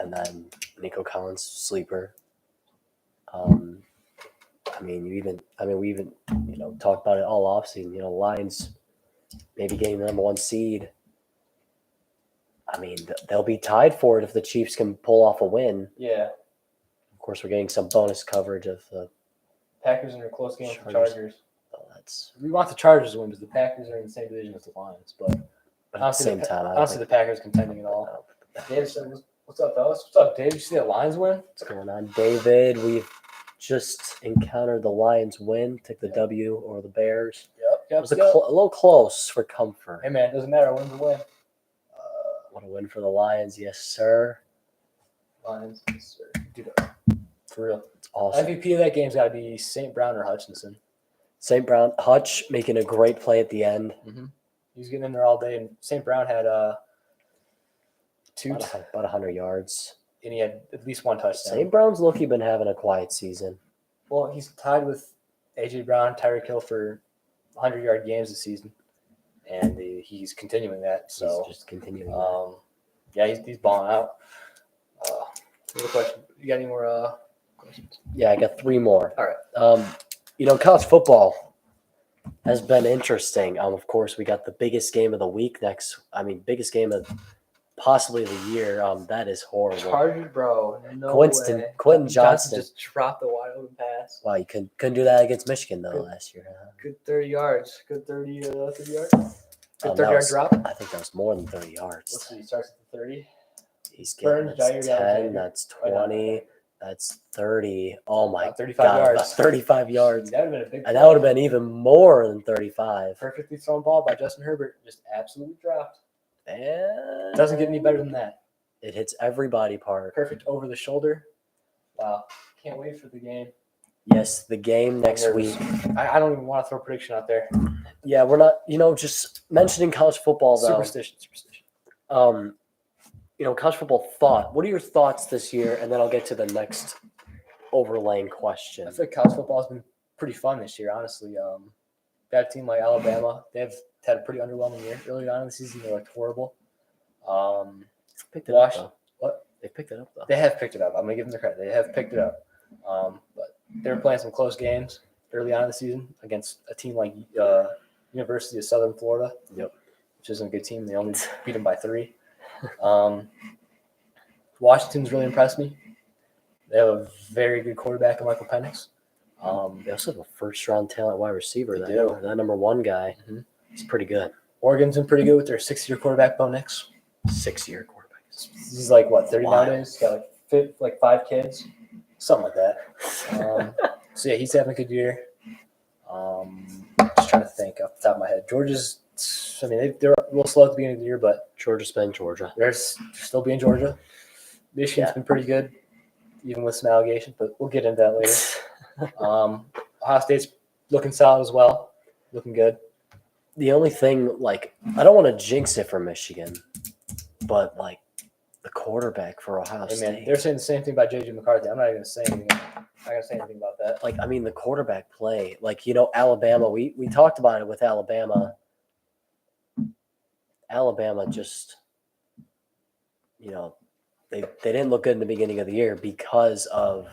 S2: And then Nico Collins, sleeper. We even talked about it all offseason. Lions maybe getting the number 1 seed. I mean, they'll be tied for it if the Chiefs can pull off a win.
S1: Yeah.
S2: Of course, we're getting some bonus coverage of the
S1: Packers in a close game with the
S2: Chargers.
S1: Chargers.
S2: Oh, that's.
S1: We want the Chargers to win because the Packers are in the same division as the Lions. But
S2: But at the same time, I don't
S1: honestly, the Packers contending at all. David said, "What's up, fellas? What's up, Dave? You see the Lions win?
S2: What's going on, David? We've just encountered the Lions win, took the W or the Bears. It was a little close for comfort.
S1: Hey man, doesn't matter. Win's a win.
S2: What a win for the Lions, yes sir.
S1: Lions, yes, sir. Dude, for real.
S2: It's awesome.
S1: MVP of that game's got to be St. Brown or Hutchinson.
S2: St. Brown, Hutch making a great play at the end.
S1: Mm-hmm. He was getting in there all day, and St. Brown had
S2: About 100 yards.
S1: and he had at least 1 touchdown.
S2: St. Brown's low-key been having a quiet season.
S1: Well, he's tied with AJ Brown, Tyreek Hill for 100-yard games this season, and he's continuing that. So
S2: He's just continuing.
S1: yeah, he's balling out. Another question? You got any more questions?
S2: Yeah, I got 3 more.
S1: All right.
S2: College football has been interesting. Of course, we got the biggest game of the week biggest game of possibly the year. That is horrible.
S1: Chargers, bro. No
S2: Quentin Johnston.
S1: just dropped the wide open pass.
S2: Wow, you couldn't do that against Michigan though last year. Huh?
S1: Good 30 yards. Good 30 yards. Good
S2: That
S1: 30-yard
S2: was-
S1: drop.
S2: I think that was more than 30
S1: Let's
S2: yards.
S1: see. He starts at the 30.
S2: He's getting
S1: Burns,
S2: that's
S1: Jair,
S2: 10, that's 20, that's 30. Oh my
S1: 35
S2: God,
S1: yards.
S2: about 35 yards.
S1: That would have been a big.
S2: And that would have been even more than 35.
S1: perfectly thrown ball by Justin Herbert. Just absolutely dropped.
S2: And
S1: Doesn't get any better than that.
S2: it hits every body part.
S1: Perfect over the shoulder. Wow. Can't wait for the game.
S2: Yes, the game next
S1: Nervous.
S2: week.
S1: I don't even want to throw a prediction out there.
S2: Yeah, we're not, just mentioning college football though.
S1: Superstition.
S2: College football thought. What are your thoughts this year? And then I'll get to the next overlaying question.
S1: I feel like college football has been pretty fun this year, honestly. Got a team like Alabama. They've had a pretty underwhelming year early on in the season. They looked horrible.
S2: Picked it up, though.
S1: What?
S2: They picked it up though.
S1: They have picked it up. I'm gonna give them the credit. They have picked it up. But they were playing some close games early on in the season against a team like University of Southern Florida.
S2: Yep.
S1: Which isn't a good team. They only beat them by 3. Washington's really impressed me. They have a very good quarterback in Michael Penix.
S2: They also have a first-round talent wide receiver.
S1: They do.
S2: That number 1 guy.
S1: Mhm.
S2: He's pretty good.
S1: Oregon's been pretty good with their 6-year quarterback, Bo Nix.
S2: 6-year quarterback.
S1: He's like, what, 30
S2: Wow.
S1: nowadays? He's got like 5 kids, something like that. So, yeah, he's having a good year. Just trying to think off the top of my head. Georgia's, they're a little slow at the beginning of the year, but
S2: Georgia's been Georgia.
S1: they're still being Georgia. Michigan's been pretty good, even with some allegations, but we'll get into that later. Ohio State's looking solid as well, looking good.
S2: The only thing, I don't want to jinx it for Michigan, but, the quarterback for Ohio
S1: Hey,
S2: State.
S1: man, they're saying the same thing about J.J. McCarthy. I'm not even going to say anything. I'm not going to say anything about that.
S2: The quarterback play. Alabama, we talked about it with Alabama. Alabama just, they didn't look good in the beginning of the year because of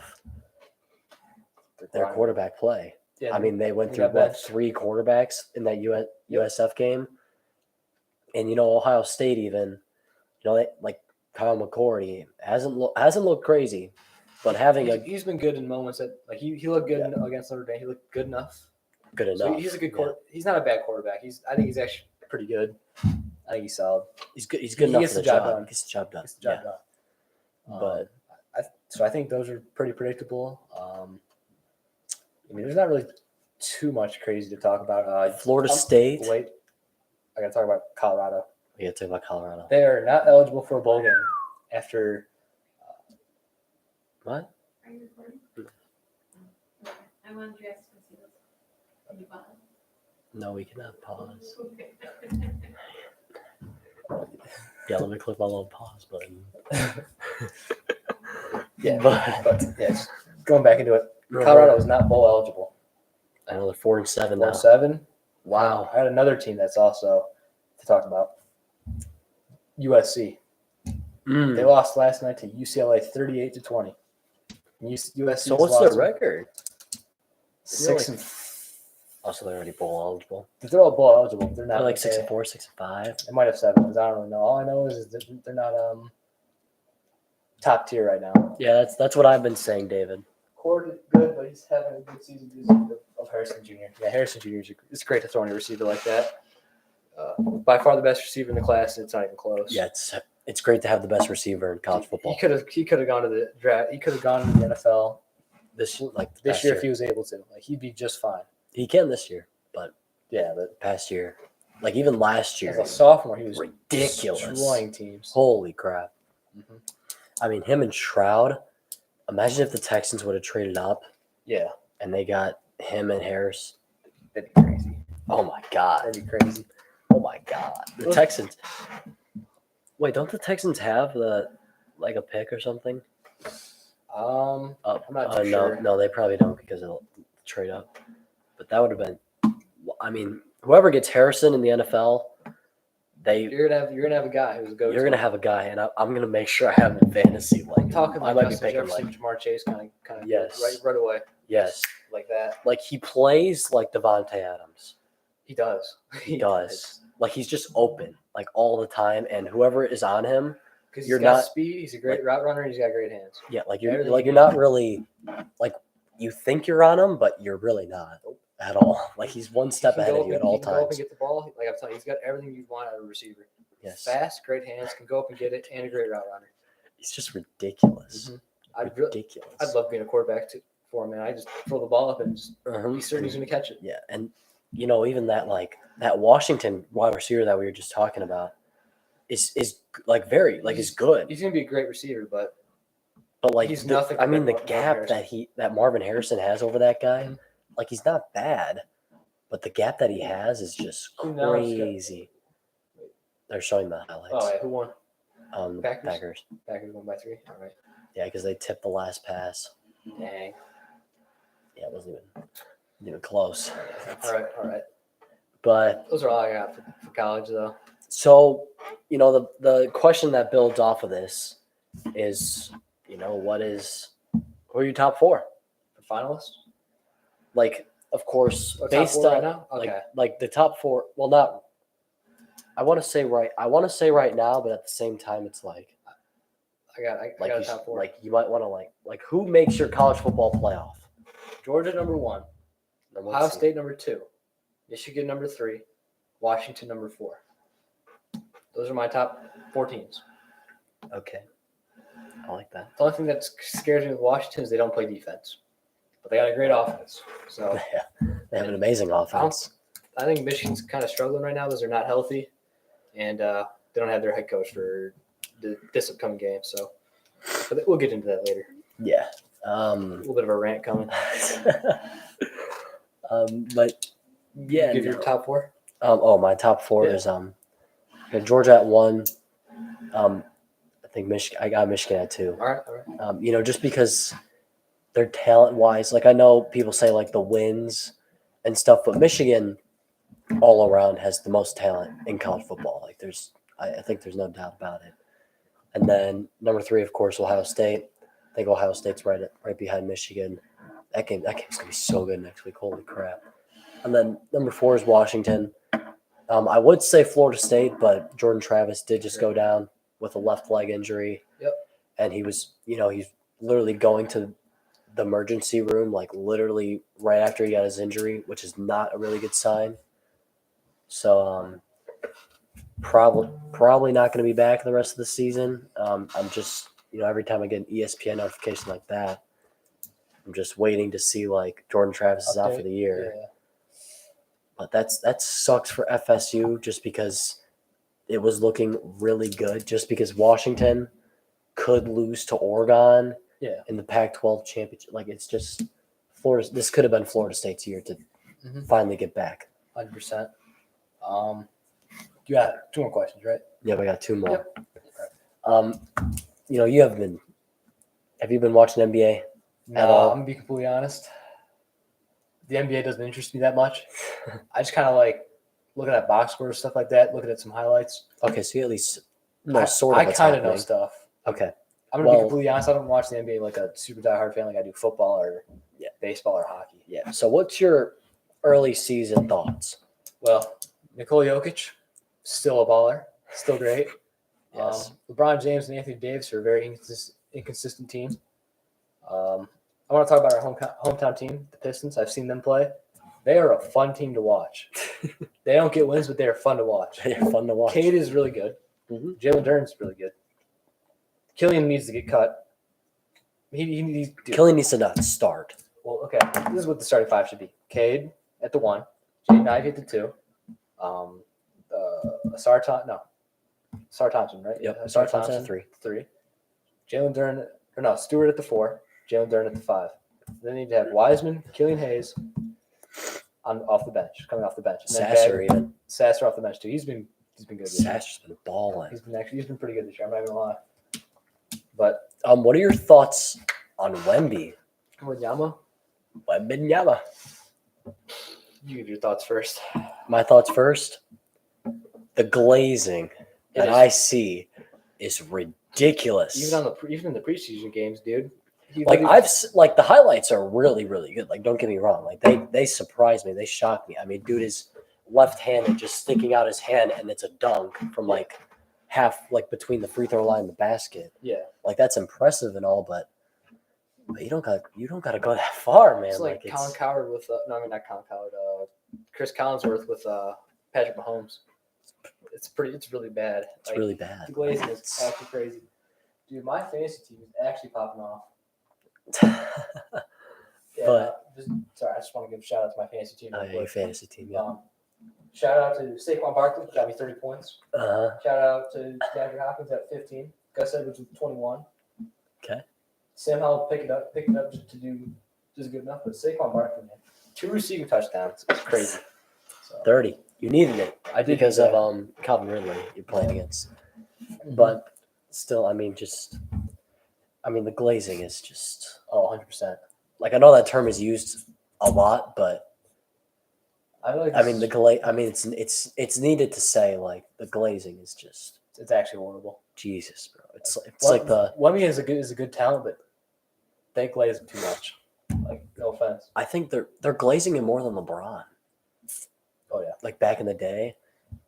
S2: their quarterback play.
S1: Yeah,
S2: I mean, they went
S1: they
S2: through
S1: got benched.
S2: 3 quarterbacks in that USF game, and Ohio State even, like Kyle McCord hasn't looked crazy, but having
S1: he's been good in moments that like he looked good against Notre Dame. He looked good enough.
S2: good enough.
S1: So he's a good He's not a bad quarterback. I think he's actually pretty good. I think he's solid.
S2: He's good. He's good enough
S1: gets
S2: for the
S1: the job
S2: job.
S1: done.
S2: He gets the job done.
S1: Gets the job done.
S2: But
S1: I think those are pretty predictable. I mean, there's not really too much crazy to talk about.
S2: Florida State.
S1: Wait, I got to talk about Colorado.
S2: We got to talk about Colorado.
S1: They are not eligible for a bowl game after.
S2: What?
S3: Are you recording? I wanted you guys to see this. Can you pause?
S2: No, we cannot pause.
S3: Okay.
S2: Yeah, let me click my little pause button.
S1: Yeah,
S2: But
S1: but yes, going back into it, Colorado is not bowl eligible.
S2: I know they're 4-7 now.
S1: 4-7.
S2: Wow.
S1: I had another team that's also to talk about. USC. They lost last night to UCLA 38-20. USC.
S2: So what's their record?
S1: 6 and.
S2: Also, they're already bowl eligible.
S1: They're all bowl eligible. They're not
S2: They're like 6-4, 6-5.
S1: They might have 7 wins. I don't really know. All I know is that they're not top tier right now.
S2: Yeah, that's what I've been saying, David.
S1: Cord is good, but he's having a good season because of Harrison Jr. Yeah, Harrison Jr. It's great to throw in a receiver like that. By far the best receiver in the class, and it's not even close.
S2: Yeah, it's great to have the best receiver in college football.
S1: He could have gone to the draft. He could have gone to the NFL
S2: This
S1: year if he was able to. Like he'd be just fine.
S2: He can this year, but
S1: Yeah, but
S2: past year, like even last year,
S1: as a sophomore, he was
S2: ridiculous.
S1: destroying teams.
S2: Holy crap!
S1: Mhm.
S2: I mean, him and Shroud. Imagine if the Texans would have traded up
S1: Yeah,
S2: and they got him and Harris.
S1: that'd be crazy.
S2: Oh my god!
S1: That'd be crazy.
S2: Oh my god! The Texans. Wait, don't the Texans have a pick or something?
S1: I'm not too
S2: no,
S1: sure.
S2: no, they probably don't because of the trade up. But that would have been. I mean, whoever gets Harrison in the NFL,
S1: You're gonna have a guy who's a go-to.
S2: you're gonna have a guy, and I'm gonna make sure I have him in fantasy. Like
S1: talking
S2: I
S1: like
S2: might be
S1: Justin
S2: picking
S1: Jefferson,
S2: like
S1: Jamar Chase, kind of
S2: Yes.
S1: right away
S2: yes,
S1: like that.
S2: like he plays like Devontae Adams.
S1: He does.
S2: He does. Like he's just open like all the time, and whoever is on him,
S1: Because
S2: You're
S1: he's got
S2: not-
S1: speed. He's a great route runner. And he's got great hands.
S2: yeah, like
S1: Everything
S2: you're not really like you think you're on him, but you're really not at all. Like he's one step
S1: He can
S2: ahead
S1: go
S2: of you
S1: up
S2: at
S1: and-
S2: all
S1: he can go up and
S2: times.
S1: get the ball. Like I'm telling you, he's got everything you want out of a receiver.
S2: Yes,
S1: Fast, great hands, can go up and get it, and a great route runner.
S2: he's just ridiculous. Ridiculous.
S1: I'd love being a quarterback for him, man. I just throw the ball up and just,
S2: Uh-huh.
S1: he's certain he's going to catch it.
S2: Yeah, and even that Washington wide receiver that we were just talking about is like very like is good,
S1: He's going to be a great receiver, but
S2: but like
S1: he's nothing
S2: I mean, the
S1: compared to Marvin
S2: gap that Marvin Harrison has over that guy,
S1: Mhm.
S2: like he's not bad, but the gap that he has is just
S1: Who knows?
S2: crazy. They're showing the highlights.
S1: oh yeah, who won?
S2: The
S1: Packers?
S2: Packers.
S1: Packers won by 3. All right.
S2: Yeah, because they tipped the last pass.
S1: Dang.
S2: Yeah, it wasn't even close.
S1: All right.
S2: But
S1: Those are all I got for college, though.
S2: so, the question that builds off of this is, who are your top 4?
S1: The finalists?
S2: Like, of course,
S1: Oh, top
S2: based
S1: 4
S2: on
S1: right now? Okay.
S2: like the top 4. Well, not. I want to say right now, but at the same time, it's like
S1: I got a
S2: you,
S1: top 4.
S2: like you might want to like who makes your college football playoff?
S1: Georgia, number 1.
S2: Number
S1: Ohio
S2: 2.
S1: State, number 2. Michigan, number 3. Washington, number 4. Those are my top 4 teams.
S2: Okay, I like that.
S1: The only thing that scares me with Washington is they don't play defense, but they got a great offense. So
S2: Yeah, they have an amazing offense.
S1: I think Michigan's kind of struggling right now because they're not healthy, and they don't have their head coach for this upcoming game. So, but we'll get into that later.
S2: Yeah.
S1: A little bit of a rant coming.
S2: But yeah,
S1: Give your top 4.
S2: my top 4
S1: Yeah.
S2: is Georgia at 1. I think I got Michigan at 2.
S1: All right.
S2: Just because they're talent wise, like I know people say like the wins and stuff, but Michigan all around has the most talent in college football. Like I think there's no doubt about it. And then number 3, of course, Ohio State. I think Ohio State's right behind Michigan. That game's gonna be so good next week. Holy crap! And then number 4 is Washington. I would say Florida State, but Jordan Travis did just go down with a left leg injury.
S1: Yep.
S2: And he was, he's literally going to the emergency room, like literally right after he got his injury, which is not a really good sign. So probably not going to be back the rest of the season. I'm just, every time I get an ESPN notification like that, I'm just waiting to see like Jordan Travis is out for the year.
S1: Yeah.
S2: But that sucks for FSU just because it was looking really good. Just because Washington could lose to Oregon in the Pac-12 championship. Like it's just Florida. This could have been Florida State's year to finally get back.
S1: 100%. You got 2 more questions, right?
S2: Yeah, we got 2 more.
S1: Yep.
S2: Have you been watching NBA?
S1: No,
S2: all?
S1: I'm gonna be completely honest. The NBA doesn't interest me that much. I just kind of like looking at box scores, stuff like that, looking at some highlights.
S2: Okay, so you at least know sort of
S1: I
S2: what's
S1: kind of know
S2: happening.
S1: stuff.
S2: Okay.
S1: I'm gonna be completely honest. I don't watch the NBA like a super diehard fan like I do football or baseball or hockey.
S2: Yeah. So what's your early season thoughts?
S1: Well, Nikola Jokic, still a baller, still great.
S2: Yes.
S1: LeBron James and Anthony Davis are a very inconsistent team. I want to talk about our hometown team, the Pistons. I've seen them play. They are a fun team to watch. They don't get wins, but they are fun to watch.
S2: They're fun to watch.
S1: Cade is really good.
S2: Mhm.
S1: Jalen Duren's really good. Killian needs to get cut. He needs.
S2: Killian needs to not start.
S1: Well, okay. This is what the starting 5 should be: Cade at the 1, Jaden Ivey at the 2, Sar Thompson, right?
S2: Yep.
S1: Sar
S2: Thompson
S1: Thompson
S2: at 3.
S1: 3. Jalen Duren, Stewart at the 4, Jalen Duren at the 5. Then you need to have Wiseman, Killian Hayes coming off the bench. And then
S2: Sasser even.
S1: Sasser off the bench too. He's been good this year.
S2: Sasser's been balling.
S1: He's been pretty good this year. I'm not gonna lie. But
S2: What are your thoughts on Wemby?
S1: Wanyama,
S2: Wembanyama.
S1: you give your thoughts first.
S2: My thoughts first. The glazing that I see is ridiculous.
S1: Even in the preseason games, dude.
S2: The highlights are really, really good. Like, don't get me wrong. Like they surprised me. They shocked me. I mean, dude is left-handed, just sticking out his hand, and it's a dunk from like half, like between the free throw line and the basket.
S1: Yeah.
S2: Like that's impressive and all, but you don't got to go that far, man.
S1: It's like Colin Coward with not Colin Coward. Chris Collinsworth with Patrick Mahomes. It's really bad.
S2: It's really bad.
S1: The glazing is actually crazy. Dude, my fantasy team is actually popping off. I just want to give a shout out to my fantasy team.
S2: Your fantasy team, yeah.
S1: Shout out to Saquon Barkley, got me 30 points.
S2: Uh-huh.
S1: Shout out to DeAndre Hopkins at 15. Gus Edwards with 21.
S2: Okay.
S1: Sam Howell picked it up to do just good enough. But Saquon Barkley, man, 2 receiving touchdowns. It's crazy. So,
S2: 30. You needed it.
S1: I did
S2: because
S1: need that.
S2: of Calvin Ridley you're playing against. But still, the glazing is just
S1: 100%.
S2: like I know that term is used a lot, but it's needed to say like the glazing is just
S1: it's actually horrible.
S2: Jesus, bro. It's like the
S1: Wemby is a good talent, but they glaze him too much. Like, no offense.
S2: I think they're glazing him more than LeBron.
S1: Oh yeah.
S2: Like back in the day,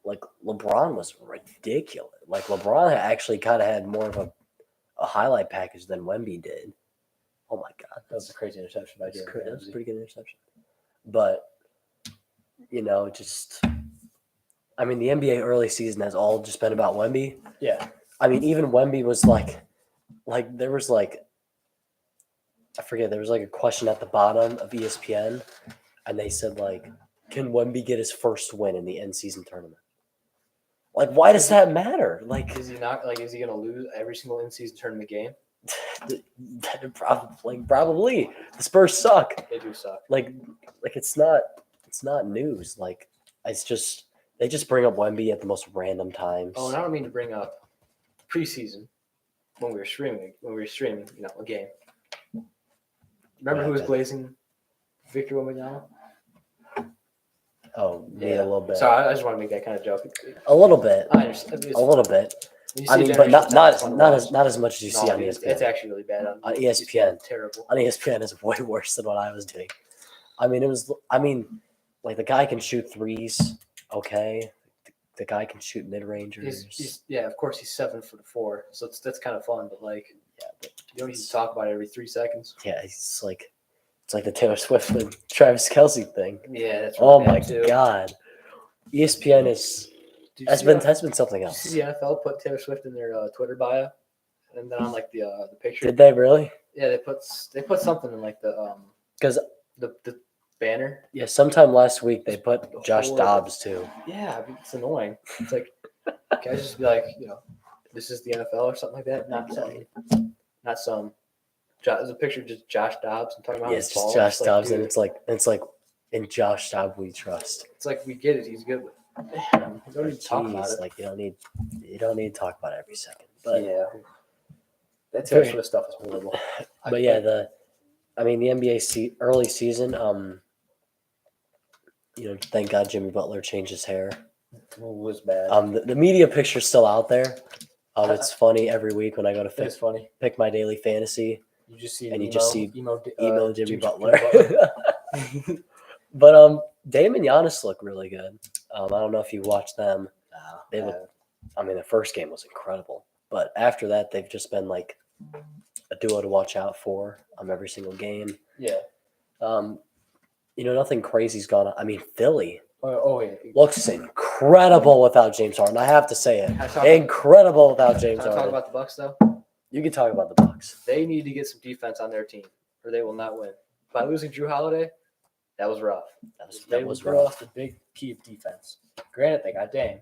S2: like LeBron was ridiculous. Like LeBron actually kind of had more of a highlight package than Wemby did. Oh my God,
S1: That was a crazy interception by Jalen
S2: that was a
S1: Ramsey.
S2: pretty good interception. But the NBA early season has all just been about Wemby.
S1: Yeah.
S2: I mean, even Wemby was like there was like I forget, there was like a question at the bottom of ESPN, and they said like, can Wemby get his first win in the end season tournament? Like, why does that matter? Like,
S1: Is he going to lose every single in-season tournament game?
S2: probably the Spurs suck.
S1: They do suck.
S2: Like it's not news. Like it's just they just bring up Wemby at the most random times.
S1: Oh, and I don't mean to bring up preseason when we were streaming, a game. Remember who was glazing Victor Wembanyama?
S2: Oh, yeah, a little bit.
S1: Sorry, I just want to make that kind of joke.
S2: A little bit.
S1: I understand.
S2: A little bit.
S1: You
S2: I
S1: see
S2: mean, but
S1: Generations
S2: not
S1: it's fun to
S2: not
S1: watch.
S2: as not as much as you see
S1: No,
S2: on
S1: it's
S2: ESPN.
S1: actually really bad on
S2: ESPN.
S1: Terrible.
S2: On ESPN is way worse than what I was doing. I mean, like the guy can shoot threes, okay. The guy can shoot mid rangers.
S1: Yeah, of course he's 7'4", so that's kind of fun. But like,
S2: Yeah, but
S1: you don't need to talk about it every 3 seconds.
S2: yeah, it's like the Taylor Swift and Travis Kelsey thing.
S1: Yeah, that's really
S2: Oh
S1: bad
S2: my
S1: too.
S2: god, ESPN is
S1: Did you
S2: that's
S1: see,
S2: been
S1: uh,
S2: that's been something
S1: did you
S2: else.
S1: see the NFL put Taylor Swift in their Twitter bio, and then on like the picture.
S2: Did they really?
S1: Yeah, they put something in like the
S2: Because
S1: the banner.
S2: yeah, sometime last week they put Josh
S1: Horrible.
S2: Dobbs too.
S1: Yeah, I mean, it's annoying. It's like, guys just be like, this is the NFL or something like that. Not some. There's a picture of just Josh Dobbs. I'm talking about
S2: Yeah,
S1: his
S2: it's just
S1: ball.
S2: Josh
S1: It's like,
S2: Dobbs, and
S1: dude,
S2: it's like in Josh Dobbs we trust.
S1: it's like we get it. He's good. You don't need to talk about
S2: Jeez,
S1: it.
S2: like you don't need to talk about it every second. But
S1: Yeah, that Taylor Swift stuff is horrible.
S2: but yeah, the NBA early season. Thank God Jimmy Butler changed his hair.
S1: It was bad.
S2: The media picture's still out there. It's funny every week when I go to
S1: It's funny.
S2: pick my daily fantasy.
S1: You just see
S2: And you
S1: emo,
S2: just see
S1: emo
S2: Jimmy
S1: Jimmy
S2: Butler. But Dame and Giannis look really good. I don't know if you watched them. They look. I mean, the first game was incredible, but after that, they've just been like a duo to watch out for every single game.
S1: Yeah.
S2: Nothing crazy's gone on. I mean, Philly
S1: Oh yeah.
S2: looks incredible without James Harden. I have to say it.
S1: Can I talk
S2: Incredible without James
S1: Can I talk
S2: Harden.
S1: about the Bucks though?
S2: You can talk about the Bucks.
S1: They need to get some defense on their team, or they will not win. By losing Drew Holiday, that was rough.
S2: That was rough.
S1: lost the big key of defense. Granted, they got Dame,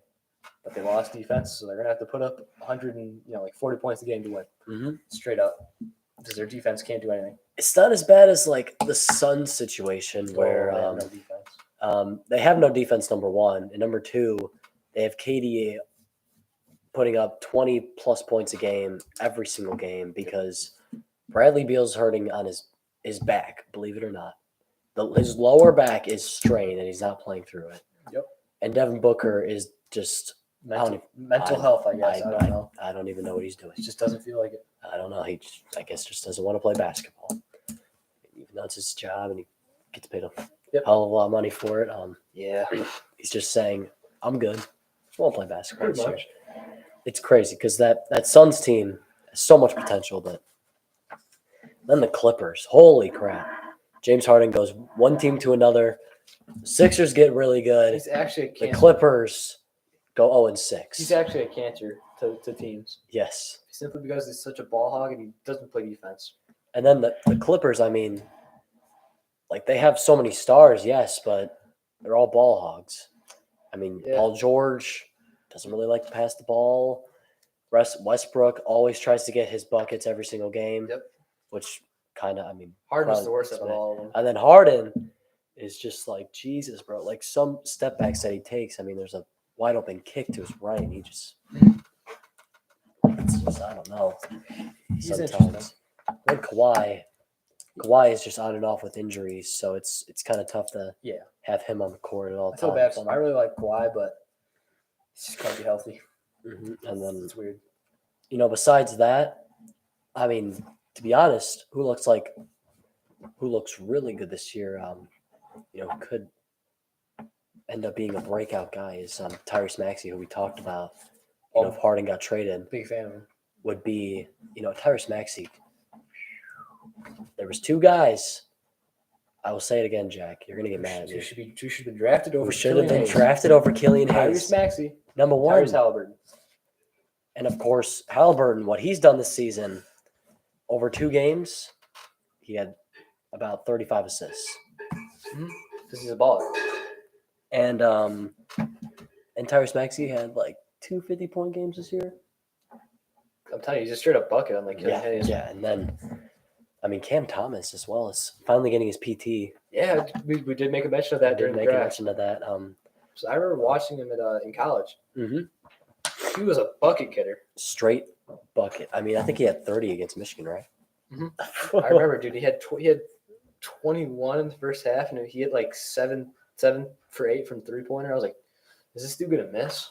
S1: but they lost defense, so they're gonna have to put up 100 and 40 points a game to win,
S2: Mm-hmm.
S1: straight up, because their defense can't do anything.
S2: It's not as bad as like the Suns situation where
S1: They have no defense.
S2: they have no defense, number one, and number two, they have KD putting up 20 plus points a game every single game because Bradley Beal's hurting on his back, believe it or not. His lower back is strained and he's not playing through it.
S1: Yep.
S2: And Devin Booker is just
S1: Mental health, I guess. I don't know.
S2: I don't even know what he's doing.
S1: He just doesn't feel like it.
S2: I don't know. I guess just doesn't want to play basketball, even though it's his job and he gets paid a hell of a lot of money for it.
S1: Yeah.
S2: He's just saying, "I'm good. I won't play basketball."
S1: Pretty
S2: this
S1: much.
S2: year." It's crazy because that Suns team has so much potential, but then the Clippers, holy crap! James Harden goes one team to another. The Sixers get really good.
S1: He's actually a
S2: The
S1: cancer.
S2: Clippers go 0-6.
S1: He's actually a cancer to teams,
S2: Yes.
S1: simply because he's such a ball hog and he doesn't play defense.
S2: And then the Clippers, I mean, like they have so many stars, yes, but they're all ball hogs. I mean,
S1: Yeah.
S2: Paul George doesn't really like to pass the ball. Westbrook always tries to get his buckets every single game,
S1: Yep.
S2: which kind of, I mean,
S1: Harden's
S2: probably
S1: the worst
S2: puts
S1: of
S2: me-
S1: all of them.
S2: And then Harden is just like, Jesus, bro. Like some step backs that he takes, I mean, there's a wide open kick to his right, and he just, it's just, I don't know.
S1: He's
S2: Sometimes.
S1: interesting.
S2: Then Kawhi is just on and off with injuries, so it's kind of tough to have him on the court at all
S1: I
S2: times.
S1: feel bad for him. I really like Kawhi, but he's just gotta be healthy.
S2: Mhm. And then
S1: It's weird.
S2: besides that, I mean, to be honest, who looks really good this year, could end up being a breakout guy is Tyrese Maxey, who we talked about. If Harden got traded,
S1: Big fan of him.
S2: would be Tyrese Maxey. There was two guys. I will say it again, Jack. You're gonna get mad at
S1: Who
S2: me.
S1: should be drafted over
S2: Who should have
S1: Killian
S2: been
S1: Hayes.
S2: drafted over Killian Hayes?
S1: Tyrese Maxey,
S2: Number one.
S1: Tyrese Halliburton.
S2: And of course, Halliburton, what he's done this season, over 2 games, he had about 35 assists.
S1: Because he's a baller.
S2: And Tyrese Maxey had like 2 50-point games this year.
S1: I'm telling you, he's a straight up bucket on like Killian Hayes.
S2: Yeah. And then, I mean, Cam Thomas as well is finally getting his PT.
S1: Yeah, we did make a mention of that
S2: I
S1: during
S2: did
S1: the
S2: make a
S1: draft.
S2: mention of that.
S1: So I remember watching him in college.
S2: Mhm.
S1: He was a bucket getter.
S2: Straight bucket. I mean, I think he had 30 against Michigan, right?
S1: I remember, dude. He had 21 in the first half, and he hit like 7 for 8 from 3-pointer. I was like, is this dude gonna miss?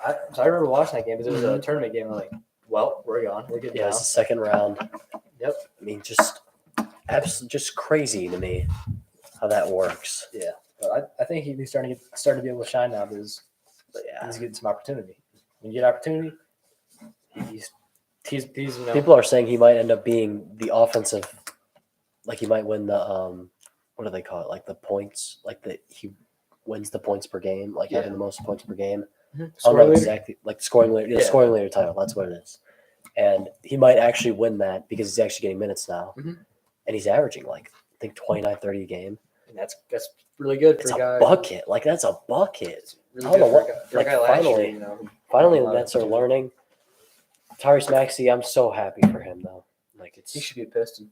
S1: I remember watching that game because it was a tournament game. I'm like, well, we're gone. We're getting
S2: Yeah,
S1: down.
S2: it's the second round.
S1: Yep.
S2: I mean, just crazy to me how that works.
S1: Yeah. But I think he's starting to be able to shine now because
S2: Yeah.
S1: he's getting some opportunity. When you get opportunity, he's
S2: People are saying he might end up being the offensive, like he might win the what do they call it? Like the points, like he wins the points per game, like having the most points per game. I don't know exactly, like the scoring leader, scoring leader title. That's what it is. And he might actually win that because he's actually getting minutes now, and he's averaging like I think 29, 30 a game.
S1: And that's really good for
S2: It's
S1: a
S2: a
S1: guy.
S2: bucket. Like that's a bucket.
S1: Really
S2: I don't know
S1: good
S2: what.
S1: for a
S2: Like
S1: guy last year,
S2: finally,
S1: you know.
S2: finally
S1: a
S2: the
S1: lot of
S2: Nets are
S1: opportunity.
S2: learning. Tyrese Maxey, I'm so happy for him though. Like
S1: He should be a Piston.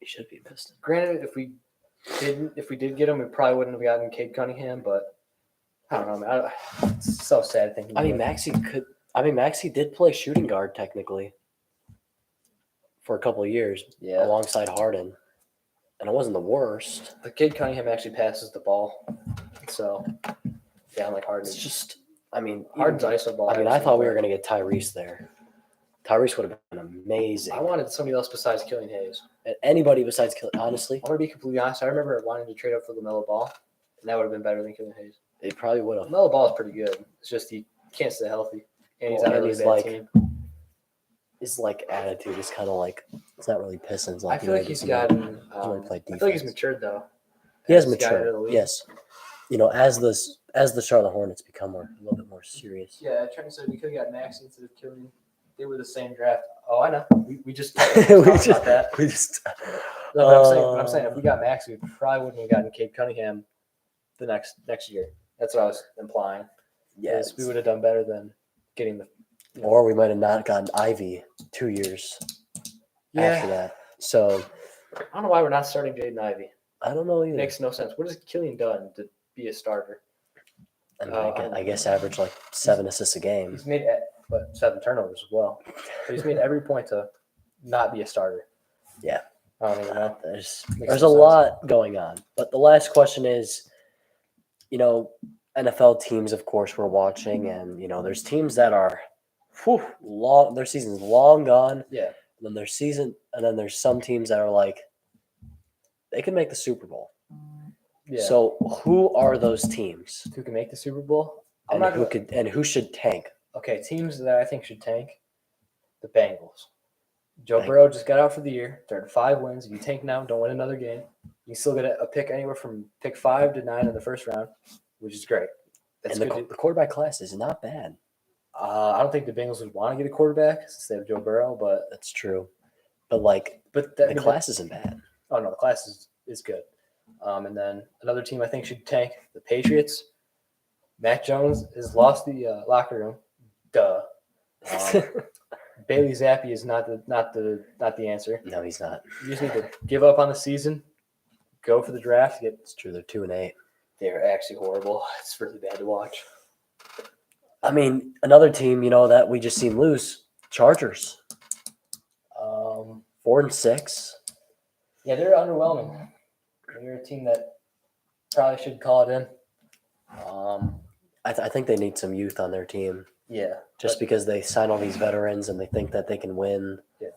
S2: he should be a Piston.
S1: Granted, if we did get him, we probably wouldn't have gotten Cade Cunningham. But I don't know, man. It's so sad thinking.
S2: I mean, Maxey did play shooting guard technically for a couple of years alongside Harden, and it wasn't the worst.
S1: The Cade Cunningham actually passes the ball, so yeah, I'm like Harden.
S2: It's just, I mean,
S1: Harden's ISO ball.
S2: I mean, I thought we were going to get Tyrese there. Tyrese would have been amazing.
S1: I wanted somebody else besides Killian Hayes.
S2: And anybody besides Killian, honestly.
S1: I'm going to be completely honest. I remember wanting to trade up for LaMelo Ball, and that would have been better than Killian Hayes.
S2: It probably would have.
S1: LaMelo Ball is pretty good. It's just he can't stay healthy, and he's on a really bad
S2: like,
S1: team.
S2: His like attitude is kind of like it's not really Pistons. Like
S1: I feel like he's gotten. I feel like he's matured though.
S2: He has
S1: He's gotten into the
S2: matured.
S1: league.
S2: Yes. You know, as the Charlotte Hornets become a little bit more serious.
S1: Yeah, Trent said we could have got Max instead of Killian. They were the same draft. Oh, I know. We just talked about that.
S2: We just.
S1: No, but I'm saying if we got Max, we probably wouldn't have gotten Cade Cunningham the next year. That's what I was implying.
S2: Yes,
S1: we would have done better than getting the.
S2: Or we might have not gotten Ivy 2 years after that. So
S1: I don't know why we're not starting Jaden Ivey.
S2: I don't know either.
S1: It makes no sense. What has Killian done to be a starter?
S2: I mean, I guess average like 7 assists a game.
S1: He's made 7 turnovers as well. But he's made every point to not be a starter.
S2: Yeah.
S1: I don't even know.
S2: There's a lot going on. But the last question is, you know, NFL teams, of course, we're watching, and you know, there's teams that are long. Their season's long gone.
S1: Yeah.
S2: And then there's some teams that are like, they can make the Super Bowl.
S1: Yeah.
S2: So who are those teams?
S1: Who can make the Super Bowl?
S2: Who should tank?
S1: Okay, teams that I think should tank, the Bengals. Joe Burrow just got out for the year. They're at 5 wins. If you tank now, don't win another game. You still get a pick anywhere from pick 5 to 9 in the first round, which is great.
S2: That's and the quarterback class is not bad.
S1: I don't think the Bengals would want to get a quarterback since they have Joe Burrow, but
S2: that's true. But the class isn't bad.
S1: Oh no, the class is good. And then another team I think should tank, the Patriots. Mac Jones has lost the locker room. Duh. Bailey Zappi is not the answer.
S2: No, he's not.
S1: You just need to give up on the season, go for the draft.
S2: It's true. They're 2-8.
S1: They're actually horrible. It's really bad to watch.
S2: I mean, another team, you know, that we just seen lose, Chargers. 4-6.
S1: Yeah, they're underwhelming. They're a team that probably should call it in.
S2: I think they need some youth on their team.
S1: Yeah.
S2: Just because they sign all these veterans and they think that they can win.
S1: Yeah.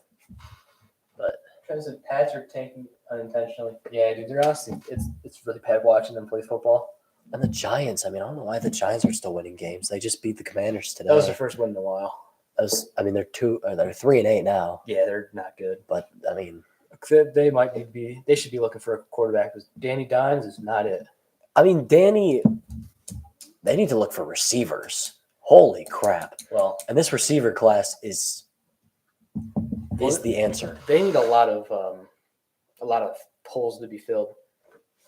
S2: But
S1: Travis and Pats are tanking unintentionally. Yeah, dude, they're honestly it's really bad watching them play football.
S2: And the Giants, I mean, I don't know why the Giants are still winning games. They just beat the Commanders today.
S1: That was their first win in a while.
S2: They're 3-8 now.
S1: Yeah, they're not good.
S2: But I mean,
S1: they should be looking for a quarterback. Because Danny Dimes is not it.
S2: I mean, they need to look for receivers. Holy crap!
S1: Well,
S2: and this receiver class is the answer.
S1: They need a lot of holes to be filled.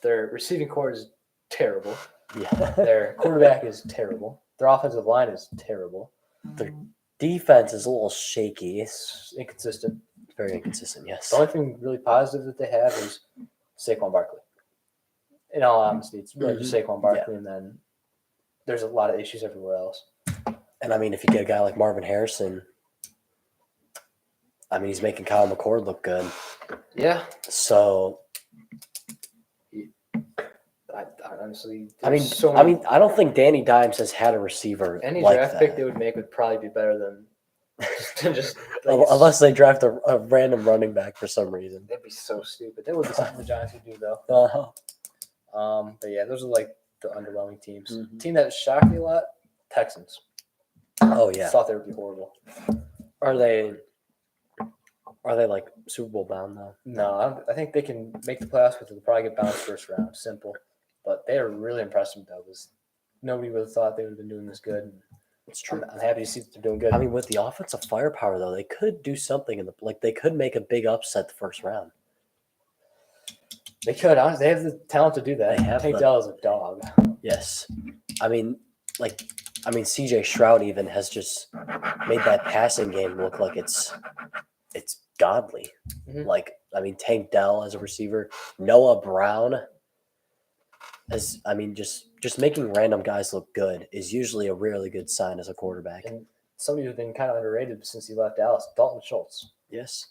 S1: Their receiving core is terrible.
S2: Yeah.
S1: Their quarterback is terrible. Their offensive line is terrible.
S2: Their defense is a little shaky.
S1: It's inconsistent.
S2: Very inconsistent, yes.
S1: The only thing really positive that they have is Saquon Barkley. In all honesty, it's really just Saquon Barkley, and then there's a lot of issues everywhere else.
S2: And, I mean, if you get a guy like Marvin Harrison, I mean, he's making Kyle McCord look good.
S1: Yeah.
S2: So,
S1: I honestly,
S2: I mean,
S1: there's so many,
S2: I don't think Danny Dimes has had a receiver
S1: any
S2: like
S1: draft
S2: that.
S1: pick they would make would probably be better than just like,
S2: Unless they draft a random running back for some reason.
S1: that'd be so stupid. That would be something the Giants would do though. But yeah, those are like the underwhelming teams.
S2: Mhm.
S1: Team that shocked me a lot, Texans.
S2: Oh yeah.
S1: Thought they would be horrible.
S2: Are they like Super Bowl bound though?
S1: No, I think they can make the playoffs, but they'll probably get bounced first round. Simple. But they are really impressive though. Because nobody would have thought they would have been doing this good. And
S2: It's true.
S1: I'm happy to see that they're doing good.
S2: I mean, with the offensive firepower though, they could do something they could make a big upset the first round.
S1: They could. Honestly, they have the talent to do that.
S2: They have
S1: Tank
S2: the-
S1: Dell is a dog.
S2: Yes. I mean, CJ Stroud even has just made that passing game look like it's godly.
S1: Mhm.
S2: Like, I mean, Tank Dell as a receiver, Noah Brown as just making random guys look good is usually a really good sign as a quarterback.
S1: And somebody who's been kind of underrated since he left Dallas, Dalton Schultz.
S2: Yes.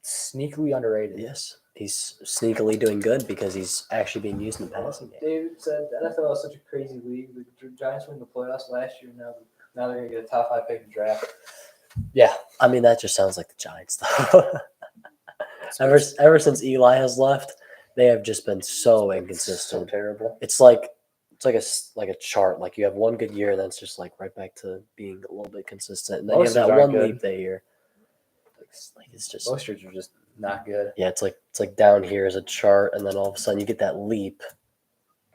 S1: Sneakily underrated.
S2: Yes. He's sneakily doing good because he's actually being used in the passing game.
S1: David said the NFL is such a crazy league. The Giants won the playoffs last year. Now they're going to get a top 5 pick in the draft. Yeah.
S2: I mean, that just sounds like the Giants, though. Ever since Eli has left, they have just been so inconsistent.
S1: So terrible.
S2: It's like a chart. Like you have one good year, then it's just like right back to being a little bit consistent, and then
S1: Most
S2: you have
S1: years
S2: that
S1: aren't
S2: one
S1: good.
S2: leap that year. Like it's just
S1: Most years are just not good.
S2: yeah. It's like down here is a chart, and then all of a sudden you get that leap,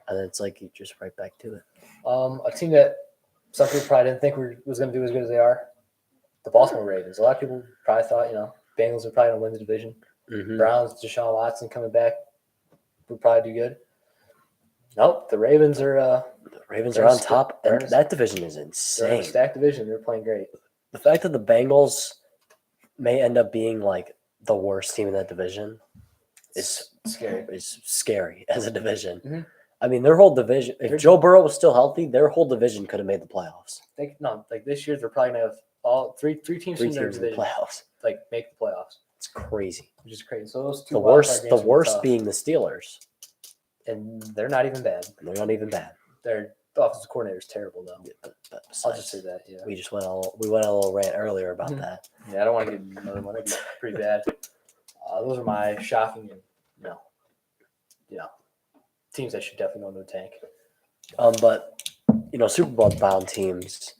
S2: and then it's like you just right back to it.
S1: A team that some people probably didn't think was going to do as good as they are, the Baltimore Ravens. A lot of people probably thought, Bengals are probably going to win the division.
S2: Mm-hmm.
S1: Browns, Deshaun Watson coming back would probably do good. Nope, the Ravens are
S2: The Ravens
S1: They're
S2: are on
S1: st-
S2: top,
S1: they're
S2: and
S1: in a-
S2: that division is
S1: they're in
S2: insane.
S1: a stacked division. They're playing great.
S2: The fact that the Bengals may end up being like the worst team in that division is
S1: Scary.
S2: scary as a division.
S1: Mhm.
S2: I mean, their whole division. If
S1: They're-
S2: Joe Burrow was still healthy, their whole division could have made the playoffs.
S1: Like this year, they're probably going to have all three teams
S2: Three
S1: from their
S2: teams in the
S1: division
S2: playoffs.
S1: like make the playoffs,
S2: It's crazy.
S1: which is crazy. So those two
S2: The
S1: wild
S2: worst,
S1: card
S2: the
S1: games will be
S2: worst
S1: tough.
S2: being the Steelers.
S1: And they're not even bad.
S2: And they're not even bad.
S1: Their offensive coordinator is terrible though.
S2: But
S1: I'll
S2: besides,
S1: just say that. Yeah.
S2: we went on a little rant earlier about
S1: Mhm.
S2: that.
S1: Yeah, I don't want to get another one. That'd be pretty bad. Those are my shocking and teams that should definitely go into the tank.
S2: But Super Bowl bound teams,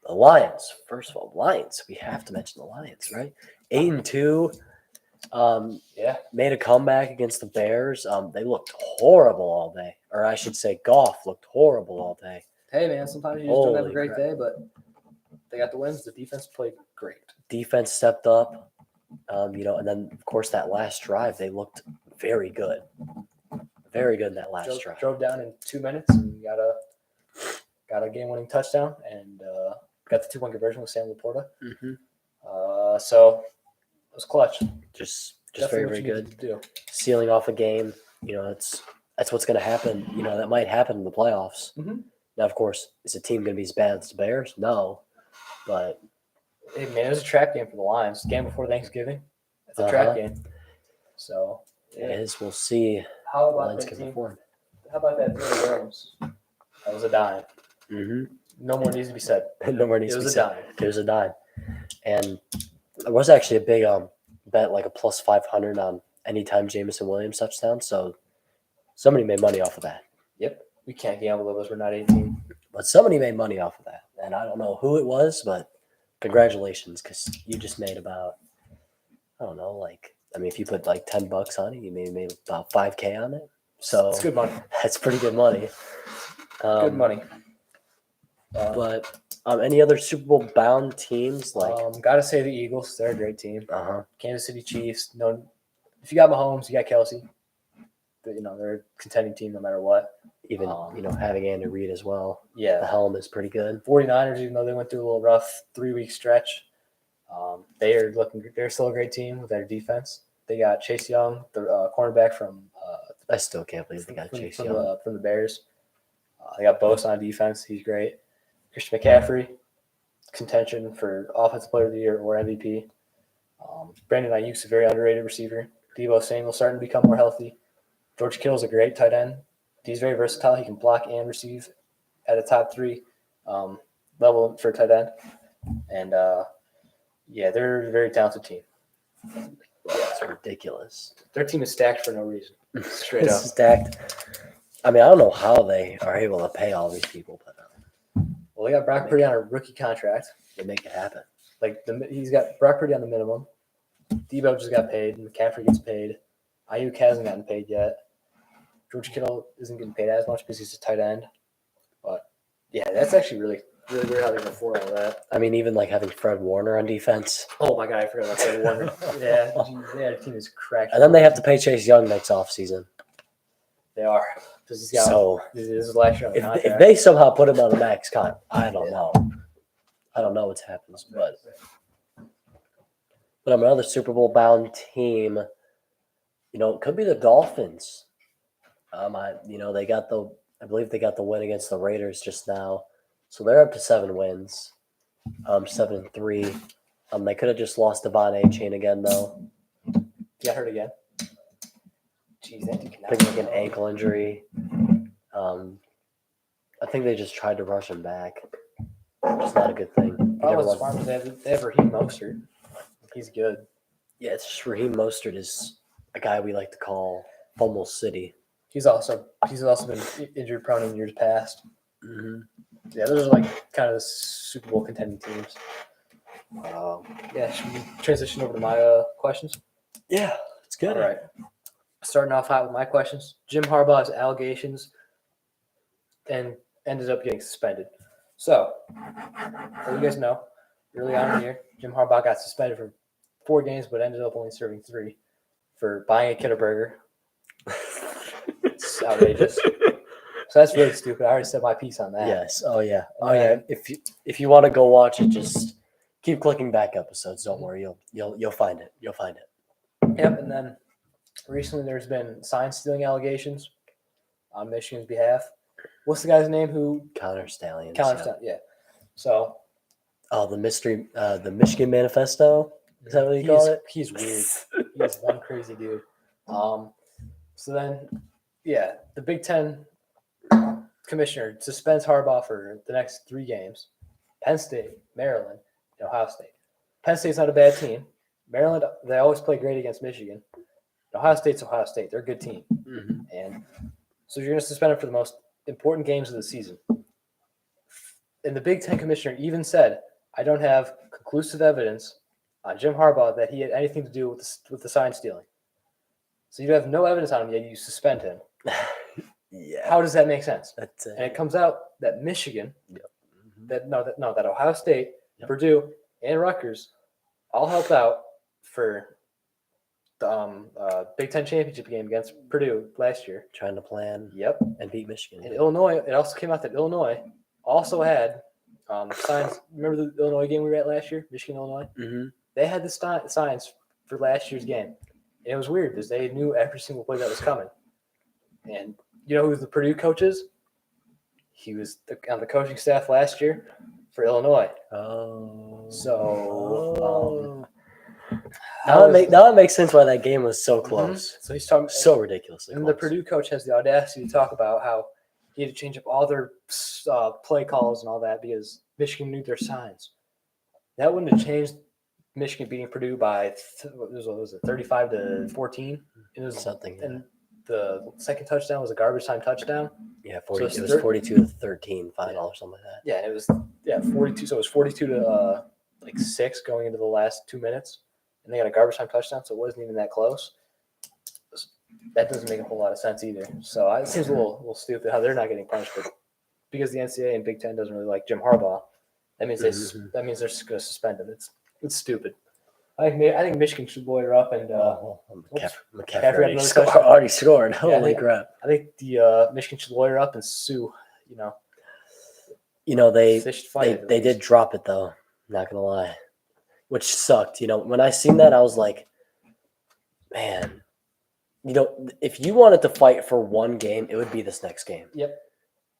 S2: the Lions. First of all, Lions. We have to mention the Lions, right? 8-2.
S1: Yeah,
S2: Made a comeback against the Bears. They looked horrible all day, or I should say, Goff looked horrible all day.
S1: hey man, sometimes you just don't have a
S2: Holy
S1: great
S2: crap.
S1: day, but they got the wins. The defense played great.
S2: Defense stepped up, and then of course that last drive they looked very good, very good in that last drive.
S1: Drove down in 2 minutes and got a game-winning touchdown and got the 2-point conversion with Sam Laporta.
S2: Mm-hmm.
S1: So it was clutch.
S2: Just
S1: Definitely
S2: very
S1: what
S2: very
S1: you
S2: good.
S1: needed to do.
S2: Sealing off a game. That's what's going to happen. That might happen in the playoffs.
S1: Mhm.
S2: Now, of course, is a team going to be as bad as the Bears? No, but
S1: Hey man, it was a trap game for the Lions. Game before Thanksgiving. It's a trap
S2: Uh-huh.
S1: game. So
S2: it is. We'll see.
S1: How
S2: How
S1: about
S2: Lions
S1: that
S2: can
S1: team?
S2: perform.
S1: How about that Billy Rams? That was a dime.
S2: Mm-hmm.
S1: No more needs to be said.
S2: No more needs
S1: It
S2: to be
S1: was a
S2: said.
S1: dime.
S2: It was a dime, and there was actually a big bet, like a plus 500 on anytime Jameson Williams touchdown. So somebody made money off of that.
S1: Yep. We can't gamble with us. We're not 18.
S2: But somebody made money off of that, and I don't know who it was, but congratulations, because you just made about, I don't know, if you put like $10 on it, you made about $5K on it. So
S1: It's good money.
S2: that's pretty good money.
S1: Good money.
S2: But any other Super Bowl bound teams
S1: Gotta say the Eagles. They're a great team.
S2: uh-huh.
S1: Kansas City Chiefs. No, if you got Mahomes, you got Kelsey. They're a contending team no matter what.
S2: Even having Andy Reid as well. The
S1: Yeah.
S2: helm is pretty good.
S1: 49ers, even though they went through a little rough 3-week stretch, they're still a great team with their defense. They got Chase Young, the cornerback from
S2: I still can't believe they got Chase Young.
S1: from the Bears. They got Bosa on defense. He's great. Christian McCaffrey, contention for Offensive Player of the Year or MVP. Brandon Ayuk's a very underrated receiver. Deebo Samuel starting to become more healthy. George Kittle's a great tight end. He's very versatile. He can block and receive at a top 3 level for tight end. And yeah, they're a very talented team.
S2: It's ridiculous.
S1: Their team is stacked for no reason. Straight
S2: It's
S1: up.
S2: stacked. I mean, I don't know how they are able to pay all these people, but
S1: Well, they got Brock Purdy on a rookie contract.
S2: they make it happen.
S1: Like he's got Brock Purdy on the minimum. Debo just got paid. McCaffrey gets paid. Ayuk hasn't gotten paid yet. George Kittle isn't getting paid as much because he's a tight end. But yeah, that's actually really weird how they can afford all that.
S2: I mean, even like having Fred Warner on defense.
S1: Oh my god, I forgot about that one. Yeah, the team is cracked.
S2: And then they have to pay Chase Young next offseason.
S1: They are. Because he's got
S2: So
S1: this is his last year on the
S2: if
S1: contract.
S2: they somehow put him on a max con, I don't know. I don't know what happens, but another Super Bowl bound team, it could be the Dolphins. They got I believe they got the win against the Raiders just now, so they're up to 7 wins, 7-3. They could have just lost Devon A-Chain again though.
S1: Got hurt again. Jeez, that dude
S2: I think like an ankle injury. I think they just tried to rush him back. Which is not a good thing. He never
S1: Problem
S2: won-
S1: is, they have Raheem Mostert. He's good.
S2: Yeah, it's just Raheem Mostert is a guy we like to call Fumble City.
S1: He's also been injury prone in years past.
S2: Mm-hmm.
S1: Yeah, those are like kind of the Super Bowl contending teams. Yeah, should we transition over to my questions?
S2: Yeah, it's good.
S1: All right. Starting off hot with my questions. Jim Harbaugh's allegations and ended up getting suspended. So, you guys know, early on in the year, Jim Harbaugh got suspended for 4 games, but ended up only serving 3 for buying a Kidder burger. It's outrageous. So that's really stupid. I already said my piece on that.
S2: Yes. Oh yeah. Oh yeah. If you want to go watch it, just keep clicking back episodes. Don't worry, you'll find it. You'll find it.
S1: Yep. And then recently there's been sign stealing allegations on Michigan's behalf. What's the guy's name who?
S2: Connor Stallions.
S1: Yeah. So.
S2: Oh, the mystery, the Michigan Manifesto. Is that what you call it?
S1: He's weird. He's one crazy dude. So then, yeah, the Big Ten commissioner suspends Harbaugh for the next 3 games. Penn State, Maryland, and Ohio State. Penn State's not a bad team. Maryland, they always play great against Michigan. Ohio State's Ohio State. They're a good team.
S2: Mm-hmm.
S1: And so you're going to suspend him for the most important games of the season. And the Big Ten commissioner even said, I don't have conclusive evidence on Jim Harbaugh that he had anything to do with the sign stealing. So you have no evidence on him, yet you suspend him.
S2: Yeah.
S1: How does that make sense?
S2: That's
S1: And it comes out that Michigan,
S2: Mhm.
S1: that Ohio State,
S2: Yep.
S1: Purdue, and Rutgers all helped out for the Big Ten championship game against Purdue last year.
S2: trying to plan
S1: Yep.
S2: and beat Michigan.
S1: And Illinois, it also came out that Illinois also had signs. Remember the Illinois game we were at last year, Michigan, Illinois?
S2: Mm-hmm.
S1: They had the signs for last year's game. And it was weird because they knew every single play that was coming. And you know who the Purdue coach is? He was on the coaching staff last year for Illinois.
S2: Oh.
S1: So
S2: now it makes sense why that game was so close.
S1: So he's talking.
S2: So ridiculously
S1: And
S2: close.
S1: the Purdue coach has the audacity to talk about how he had to change up all their play calls and all that because Michigan knew their signs. That wouldn't have changed Michigan beating Purdue by what was it 35-14. It was
S2: Something.
S1: and the second touchdown was a garbage time touchdown.
S2: Yeah,
S1: So
S2: 40,
S1: it's
S2: it was
S1: thir-
S2: 42-13 final or something like that.
S1: Yeah, and it was 42. So it was 42-6 going into the last 2 minutes, and they got a garbage time touchdown, so it wasn't even that close. That doesn't make a whole lot of sense either. So it seems a little stupid how they're not getting punished, but because the NCAA and Big Ten doesn't really like Jim Harbaugh, that means
S2: Mhm.
S1: that means they're just going to suspend him. It's stupid. I think Michigan should lawyer up and
S2: McCaffrey
S1: McCaffrey
S2: already,
S1: had another
S2: already scored.
S1: I
S2: Holy
S1: think-
S2: crap.
S1: I think the Michigan should lawyer up and sue.
S2: They
S1: They should fight it.
S2: they did drop it though, not gonna lie. Which sucked. When I seen that, I was like, man, if you wanted to fight for one game, it would be this next game.
S1: Yep.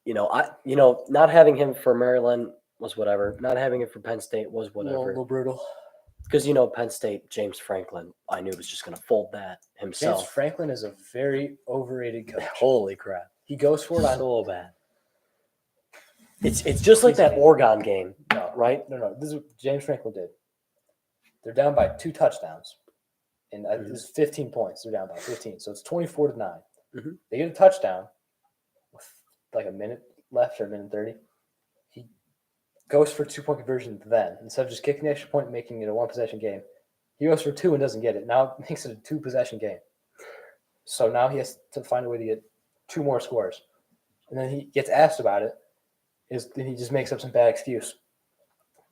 S2: Not having him for Maryland was whatever. Not having him for Penn State was
S1: A
S2: whatever.
S1: little brutal.
S2: Because Penn State, James Franklin, I knew was just gonna fold that
S1: James
S2: himself.
S1: Franklin is a very overrated coach.
S2: Holy crap.
S1: He goes for it on
S2: So bad. It's just like that Oregon game,
S1: no,
S2: right?
S1: no. This is what James Franklin did. They're down by 2 touchdowns, and
S2: Mhm.
S1: this is 15 points. They're down by 15, so it's 24-9.
S2: Mhm.
S1: They get a touchdown with like a minute left or a minute and 30. He goes for 2-point conversion then instead of just kicking the extra point and making it a 1-possession game. He goes for 2 and doesn't get it. Now it makes it a 2-possession game. So now he has to find a way to get 2 more scores, and then he gets asked about it. Then he just makes up some bad excuse.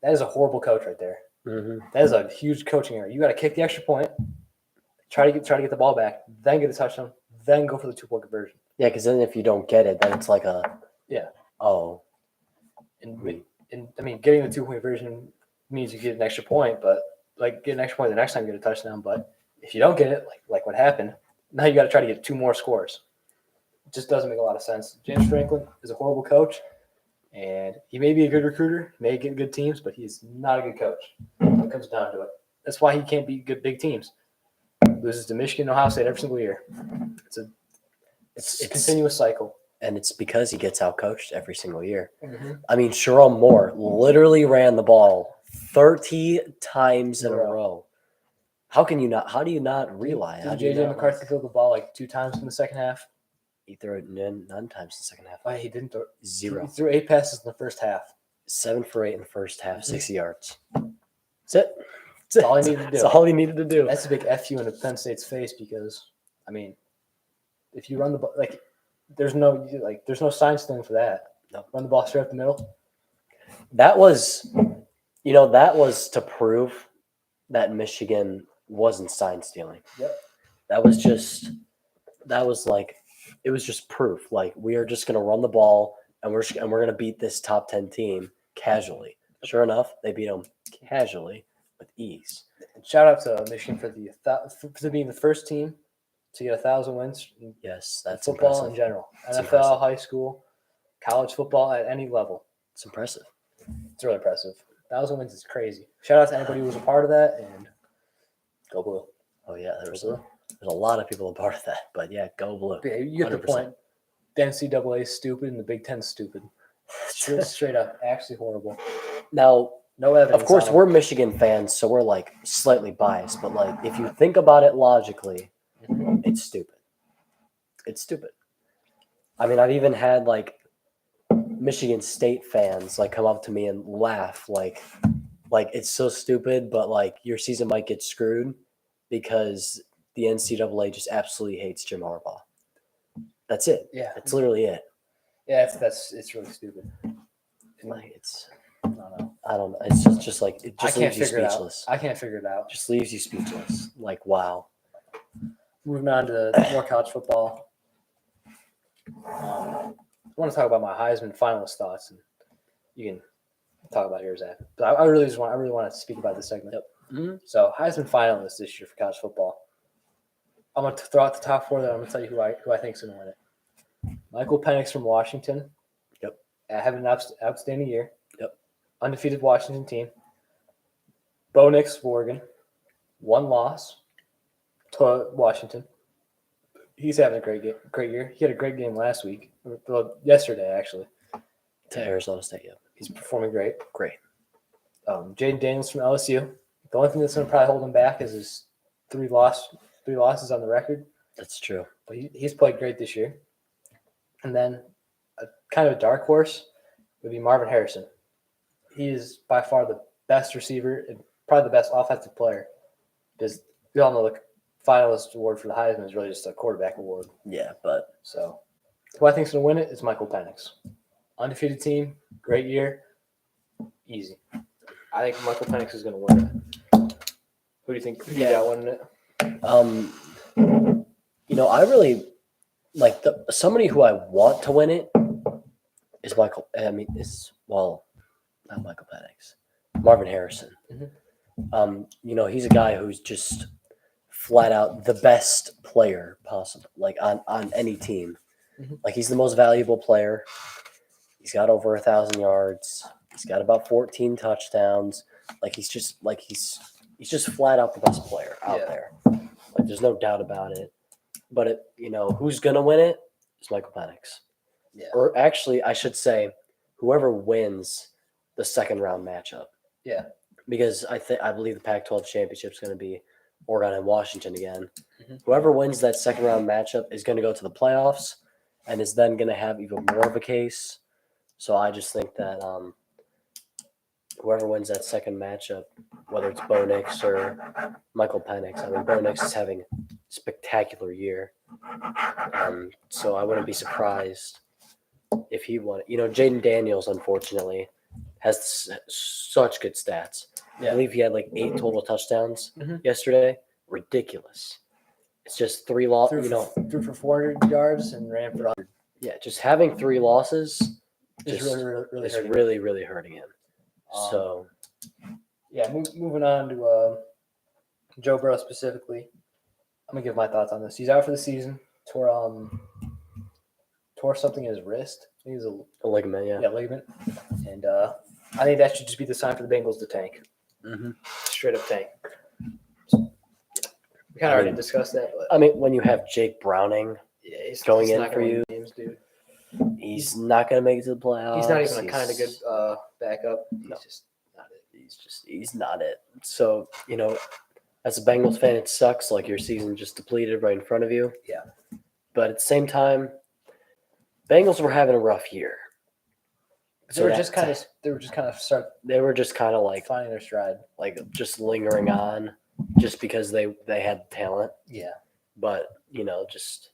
S1: That is a horrible coach right there.
S2: Mm-hmm.
S1: That is a huge coaching error. You got to kick the extra point, try to get the ball back, then get a touchdown, then go for the 2-point conversion.
S2: Yeah, because then if you don't get it, then it's like a
S1: Yeah.
S2: Oh,
S1: And I mean, getting the 2-point conversion means you get an extra point, but like get an extra point the next time you get a touchdown. But if you don't get it, like what happened, now you got to try to get 2 more scores. It just doesn't make a lot of sense. James Franklin is a horrible coach, and he may be a good recruiter, may get good teams, but he's not a good coach when it comes down to it. That's why he can't beat good big teams. Loses to Michigan, Ohio State every single year. It's a continuous cycle.
S2: And it's because he gets outcoached every single year.
S1: Mm-hmm.
S2: I mean, Sherrone Moore literally ran the ball 30 times in a row. How do you not realize?
S1: Did J.J. McCarthy throw the ball like 2 times in the second half?
S2: He threw it none times in the second half.
S1: Why he didn't throw
S2: 0.
S1: He threw 8 passes in the first half.
S2: 7 for 8 in the first half,
S1: Mhm.
S2: 60 yards. That's it.
S1: That's all he needed to do.
S2: That's all he needed to do.
S1: That's a big FU in Penn State's face because, I mean, if you run the ball, like, there's no science thing for that.
S2: No.
S1: Run the ball straight up the middle.
S2: That was to prove that Michigan wasn't sign stealing.
S1: Yep.
S2: It was just proof. Like, we are just going to run the ball and we're going to beat this top 10 team casually. Sure enough, they beat them casually with ease.
S1: And shout out to Michigan for being the first team to get 1,000 wins in
S2: Yes, that's
S1: football
S2: impressive.
S1: in general.
S2: That's
S1: NFL,
S2: impressive.
S1: high school, college football at any level.
S2: It's impressive.
S1: It's really impressive. 1,000 wins is crazy. Shout out to anybody who was a part of that, and go blue.
S2: Oh yeah, there's a lot of people a part of that, but yeah, go blue.
S1: Yeah, you get the
S2: 100%.
S1: point. The NCAA is stupid and the Big Ten is stupid. Straight up, actually horrible.
S2: Now,
S1: No evidence.
S2: of course,
S1: on it.
S2: we're Michigan fans, so we're like slightly biased, but like if you think about it logically, it's stupid. It's stupid. I mean, I've even had like Michigan State fans like come up to me and laugh like it's so stupid, but like your season might get screwed because the NCAA just absolutely hates Jim Harbaugh. That's it.
S1: Yeah,
S2: That's literally it.
S1: yeah, it's really stupid.
S2: Like it's
S1: I don't know.
S2: I don't know. It's just like it
S1: I
S2: just
S1: can't
S2: leaves you
S1: figure it out.
S2: speechless.
S1: I can't figure it out.
S2: Just leaves you speechless. Like wow.
S1: Moving on to more college football. I want to talk about my Heisman finalist thoughts, and you can talk about yours after. But I really want to speak about this segment.
S2: Yep. Mm-hmm.
S1: So Heisman finalists this year for college football. I'm going to throw out the top 4. Then I'm going to tell you who I think is going to win it. Michael Penix from Washington.
S2: Yep.
S1: Having an outstanding year.
S2: Yep.
S1: Undefeated Washington team. Bo Nix of Oregon. 1 loss to Washington. He's having a great year. He had a great game last week. Well, yesterday, actually.
S2: To Arizona State, yeah.
S1: He's performing great.
S2: Great.
S1: Jaden Daniels from LSU. The only thing that's going to probably hold him back is his 3 losses on the record.
S2: That's true.
S1: But he's played great this year. And then a kind of a dark horse would be Marvin Harrison. He is by far the best receiver and probably the best offensive player. Because we all know the finalist award for the Heisman is really just a quarterback award.
S2: Yeah, but
S1: So who I think is going to win it is Michael Penix. Undefeated team, great year, easy. I think Michael Penix is going to win it. Who do you think? Who you got winning it?
S2: I really like somebody who I want to win it is not Michael Penix, Marvin Harrison.
S1: Mhm.
S2: He's a guy who's just flat out the best player possible, like on any team.
S1: Mhm.
S2: Like he's the most valuable player. He's got over 1,000 yards. He's got about 14 touchdowns. Like he's just flat out the best player out
S1: Yeah.
S2: there. Like there's no doubt about it. But who's gonna win it is Michael Penix.
S1: Yeah.
S2: Or actually, I should say, whoever wins the second round matchup.
S1: Yeah.
S2: Because I believe the Pac-12 championship is going to be Oregon and Washington again.
S1: Mhm.
S2: Whoever wins that second round matchup is going to go to the playoffs and is then going to have even more of a case. So I just think that whoever wins that second matchup, whether it's Bo Nix or Michael Penix, I mean, Bo Nix is having a spectacular year. So I wouldn't be surprised if he won. Jaden Daniels, unfortunately, has such good stats. I
S1: Yeah.
S2: believe he had like 8 total touchdowns
S1: Mhm.
S2: yesterday. Ridiculous. It's just 3 losses.
S1: Threw for 400 yards and ran for 100.
S2: Yeah, just having 3 losses
S1: It's really
S2: is
S1: hurting.
S2: really hurting him. So
S1: yeah, moving on to Joe Burrow specifically. I'm gonna give my thoughts on this. He's out for the season. Tore something in his wrist. I think it was
S2: a ligament,
S1: yeah, ligament. And I think that should just be the sign for the Bengals to tank.
S2: Mm-hmm.
S1: Straight up tank. So, we kind of already discussed that, but
S2: I mean, when you have Jake Browning
S1: he's
S2: going in
S1: not
S2: for
S1: gonna
S2: you,
S1: win games, dude.
S2: he's not going to make it to the playoffs.
S1: He's not even a kind of good backup.
S2: No.
S1: He's just not it.
S2: He's not it. So, as a Bengals fan, it sucks. Like your season just depleted right in front of you.
S1: Yeah.
S2: But at the same time, Bengals were having a rough year.
S1: They were just kind of like finding their stride,
S2: like just lingering on, just because they had talent.
S1: Yeah.
S2: But just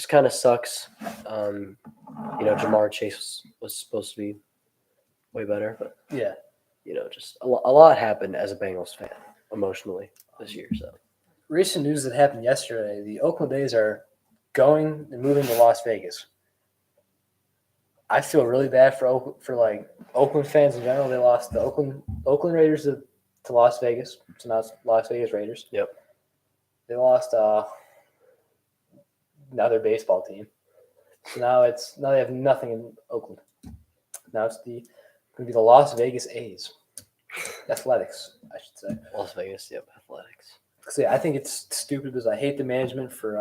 S2: kind of sucks. Jamar Chase was supposed to be way better, but
S1: yeah.
S2: Just a lot happened as a Bengals fan emotionally this year. So
S1: Recent news that happened yesterday: the Oakland A's are going and moving to Las Vegas. I feel really bad for like Oakland fans in general. They lost the Oakland Raiders to Las Vegas, so now it's Las Vegas Raiders.
S2: Yep.
S1: They lost another baseball team. So now they have nothing in Oakland. Now it's going to be the Las Vegas A's. Athletics, I should say.
S2: Las Vegas, yep, Athletics.
S1: See, I think it's stupid because I hate the management for.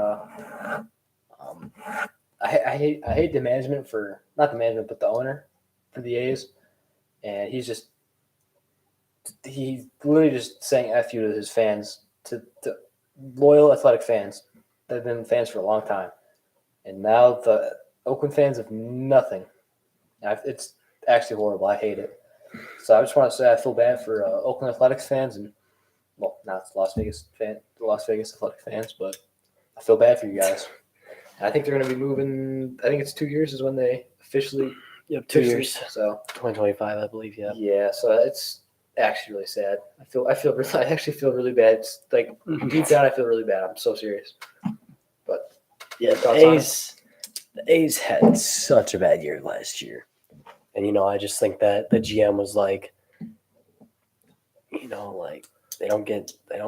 S1: I hate the management for not the management but the owner for the A's, and he's literally just saying "f you" to his fans, to loyal Athletic fans that have been fans for a long time, and now the Oakland fans have nothing. It's actually horrible. I hate it. So I just want to say I feel bad for Oakland Athletics fans and not the Las Vegas Athletic fans, but I feel bad for you guys. And I think they're going to be moving. I think it's 2 years is when they officially.
S2: Yep, 2 years.
S1: So
S2: 2025, I believe. Yeah.
S1: Yeah. So it's actually really sad. I actually feel really bad. It's like deep down, I feel really bad. I'm so serious. But
S2: yeah, the A's had such a bad year last year. And, I just think that the GM was like, they don't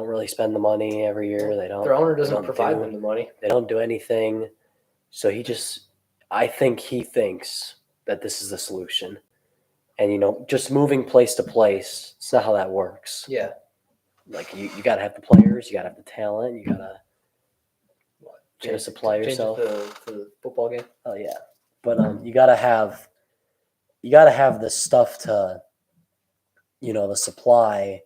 S2: really spend the money every year.
S1: Their owner doesn't provide them the money.
S2: They don't do anything. So I think he thinks that this is the solution. And, just moving place to place, it's not how that works.
S1: Yeah.
S2: Like you got to have the players, you got to have the talent, you got to supply yourself.
S1: For the football game.
S2: Oh yeah. But you got to have the stuff to, the supply.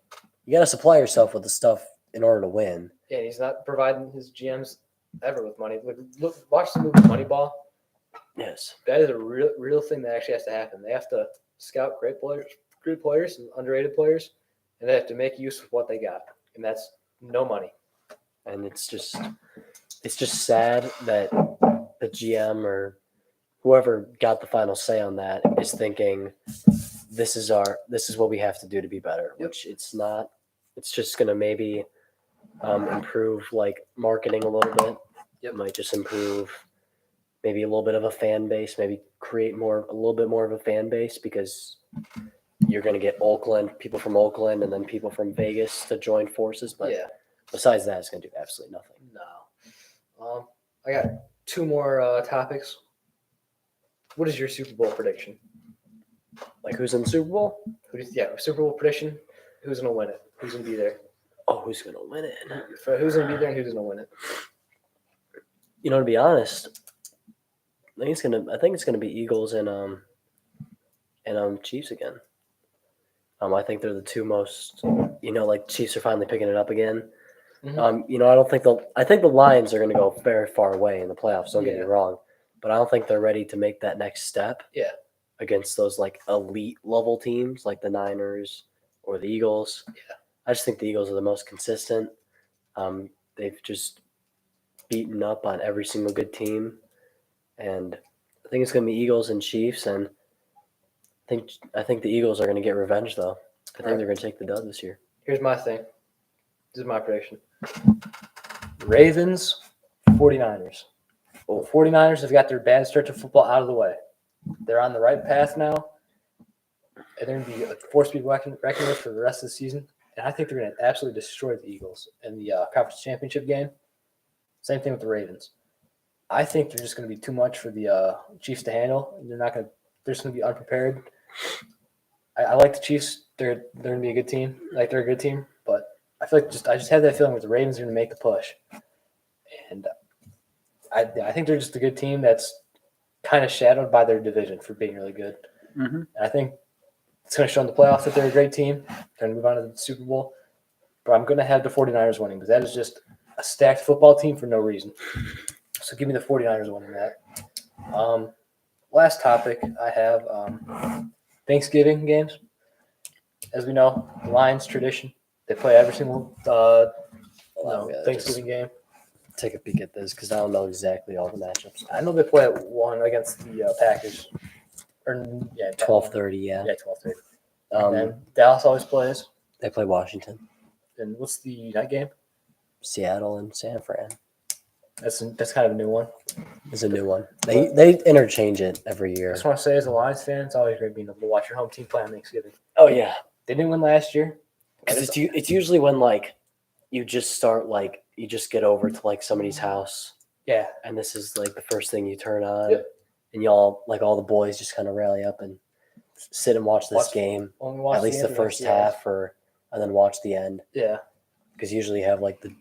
S2: You got to supply yourself with the stuff in order to win.
S1: Yeah, he's not providing his GMs ever with money. Look, watch the movie Moneyball.
S2: Yes.
S1: That is a real thing that actually has to happen. They have to scout great players and underrated players, and they have to make use of what they got, and that's no money.
S2: And it's just sad that the GM or whoever got the final say on that is thinking this is what we have to do to be better, which it's not. It's just going to maybe improve like marketing a little bit. It might just improve maybe a little bit of a fan base, maybe create a little bit more of a fan base because you're going to get people from Oakland and then people from Vegas to join forces. But besides that, it's going to do absolutely nothing.
S1: No. I got 2 more topics. What is your Super Bowl prediction?
S2: Like who's in the Super Bowl?
S1: Super Bowl prediction. Who's going to win it? Who's going to be there?
S2: Oh, who's going to win it?
S1: Who's going to be there and who's going to win it?
S2: To be honest, I think it's gonna be Eagles and Chiefs again. I think they're the two most, like Chiefs are finally picking it up again.
S1: Mhm.
S2: I think the Lions are going to go very far away in the playoffs. Don't get me
S1: Yeah.
S2: wrong, but I don't think they're ready to make that next step.
S1: Yeah.
S2: Against those like elite level teams like the Niners or the Eagles.
S1: Yeah.
S2: I just think the Eagles are the most consistent. They've just beaten up on every single good team, and I think it's going to be Eagles and Chiefs, and I think the Eagles are going to get revenge though. I think they're going to take the dub this year.
S1: Here's my thing. This is my prediction. Ravens, 49ers.
S2: Oh.
S1: The 49ers have got their bad stretch of football out of the way. They're on the right path now. And they're going to be a force to be reckoned with for the rest of the season. And I think they're going to absolutely destroy the Eagles in the conference championship game. Same thing with the Ravens. I think they're just going to be too much for the Chiefs to handle. They're just going to be unprepared. I like the Chiefs. They're going to be a good team. Like, they're a good team. But I feel like I just have that feeling with the Ravens are going to make the push. And I think they're just a good team that's kind of shadowed by their division for being really good.
S2: Mm-hmm.
S1: And I think it's going to show in the playoffs that they're a great team. They're going to move on to the Super Bowl. But I'm going to have the 49ers winning because that is just a stacked football team for no reason. So give me the 49ers winning that. Last topic I have Thanksgiving games. As we know, the Lions tradition. They play every single Thanksgiving game.
S2: Take a peek at this because I don't know exactly all the matchups.
S1: I know they play at 1 against the Packers.
S2: 12:30, yeah.
S1: Yeah, 12:30. And then Dallas always plays.
S2: They play Washington,
S1: And what's the night game?
S2: Seattle, and San Fran.
S1: That's kind of a new one.
S2: It's a new one. They interchange it every
S1: I
S2: year.
S1: just want to say, as a Lions fan, it's always great being able to watch your home team play on Thanksgiving.
S2: Oh yeah,
S1: They didn't win last year.
S2: because it's usually when you just get over to somebody's house.
S1: Yeah.
S2: And this is the first thing you turn on.
S1: Yep.
S2: And y'all all the boys just kind of rally up and sit and watch this game,
S1: Only watch
S2: at least the first half, and then watch the end.
S1: Yeah.
S2: Because usually you have the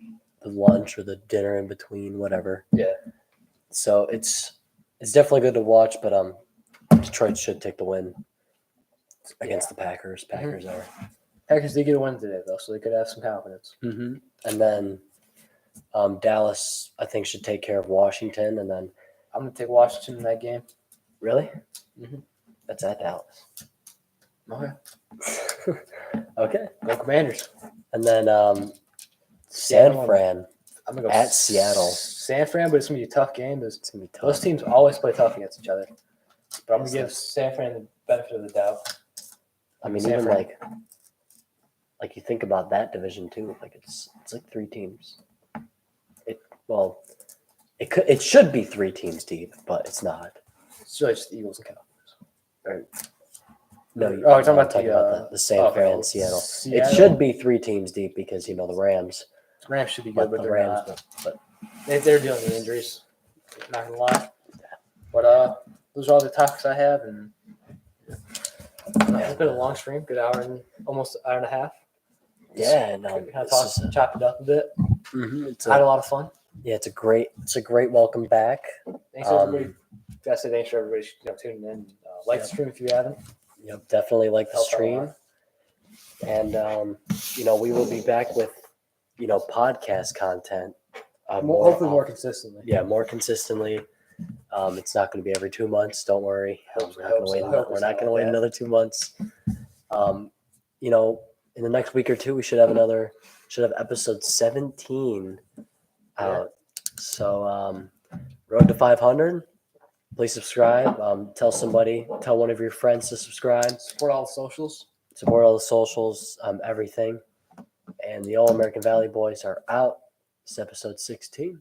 S2: lunch or the dinner in between, whatever.
S1: Yeah.
S2: So it's definitely good to watch, but Detroit should take the win against the Packers. Packers
S1: did get a win today though, so they could have some confidence.
S2: Mm-hmm. And then Dallas, I think, should take care of Washington, and then
S1: I'm gonna take Washington in that game.
S2: really,
S1: Mhm.
S2: That's at Dallas.
S1: Okay.
S2: Okay.
S1: Go Commanders.
S2: And then San
S1: Seattle.
S2: Fran.
S1: I'm gonna go
S2: At Seattle.
S1: San Fran, but it's gonna be a tough game.
S2: It's gonna be tough.
S1: Those teams always play tough against each other. But I'm gonna give San Fran the benefit of the doubt.
S2: I mean,
S1: San
S2: even
S1: Fran.
S2: you think about that division too. It's like 3 teams. It should be 3 teams deep, but it's not.
S1: It's really just the Eagles and Cowboys.
S2: No,
S1: you're talking about
S2: the San Fran, Seattle.
S1: Seattle.
S2: It should be 3 teams deep because the Rams.
S1: Rams should be good, but
S2: the
S1: they're
S2: Rams,
S1: not.
S2: but
S1: They're dealing with injuries. Not gonna lie. But those are all the topics I have, and it's been a long stream, good hour and almost hour and a half.
S2: yeah, no,
S1: Kind of chopped it up a bit.
S2: it's
S1: Had a lot of fun.
S2: it's a great welcome back.
S1: Thanks everybody. Gotta say thanks for everybody tuning in. Like the stream if you haven't.
S2: Yep, definitely like the
S1: Helped out a
S2: stream.
S1: lot.
S2: And we will be back with podcast content.
S1: Hopefully more consistently.
S2: Yeah, more consistently. It's not going to be every 2 months. Don't worry. We're not going to wait another 2 months. In the next week or two, we should have episode 17 out. So, road to 500. Please subscribe. Tell one of your friends to subscribe.
S1: Support all the socials.
S2: Support all the socials, everything. And the All American Valley Boys are out. It's episode 16.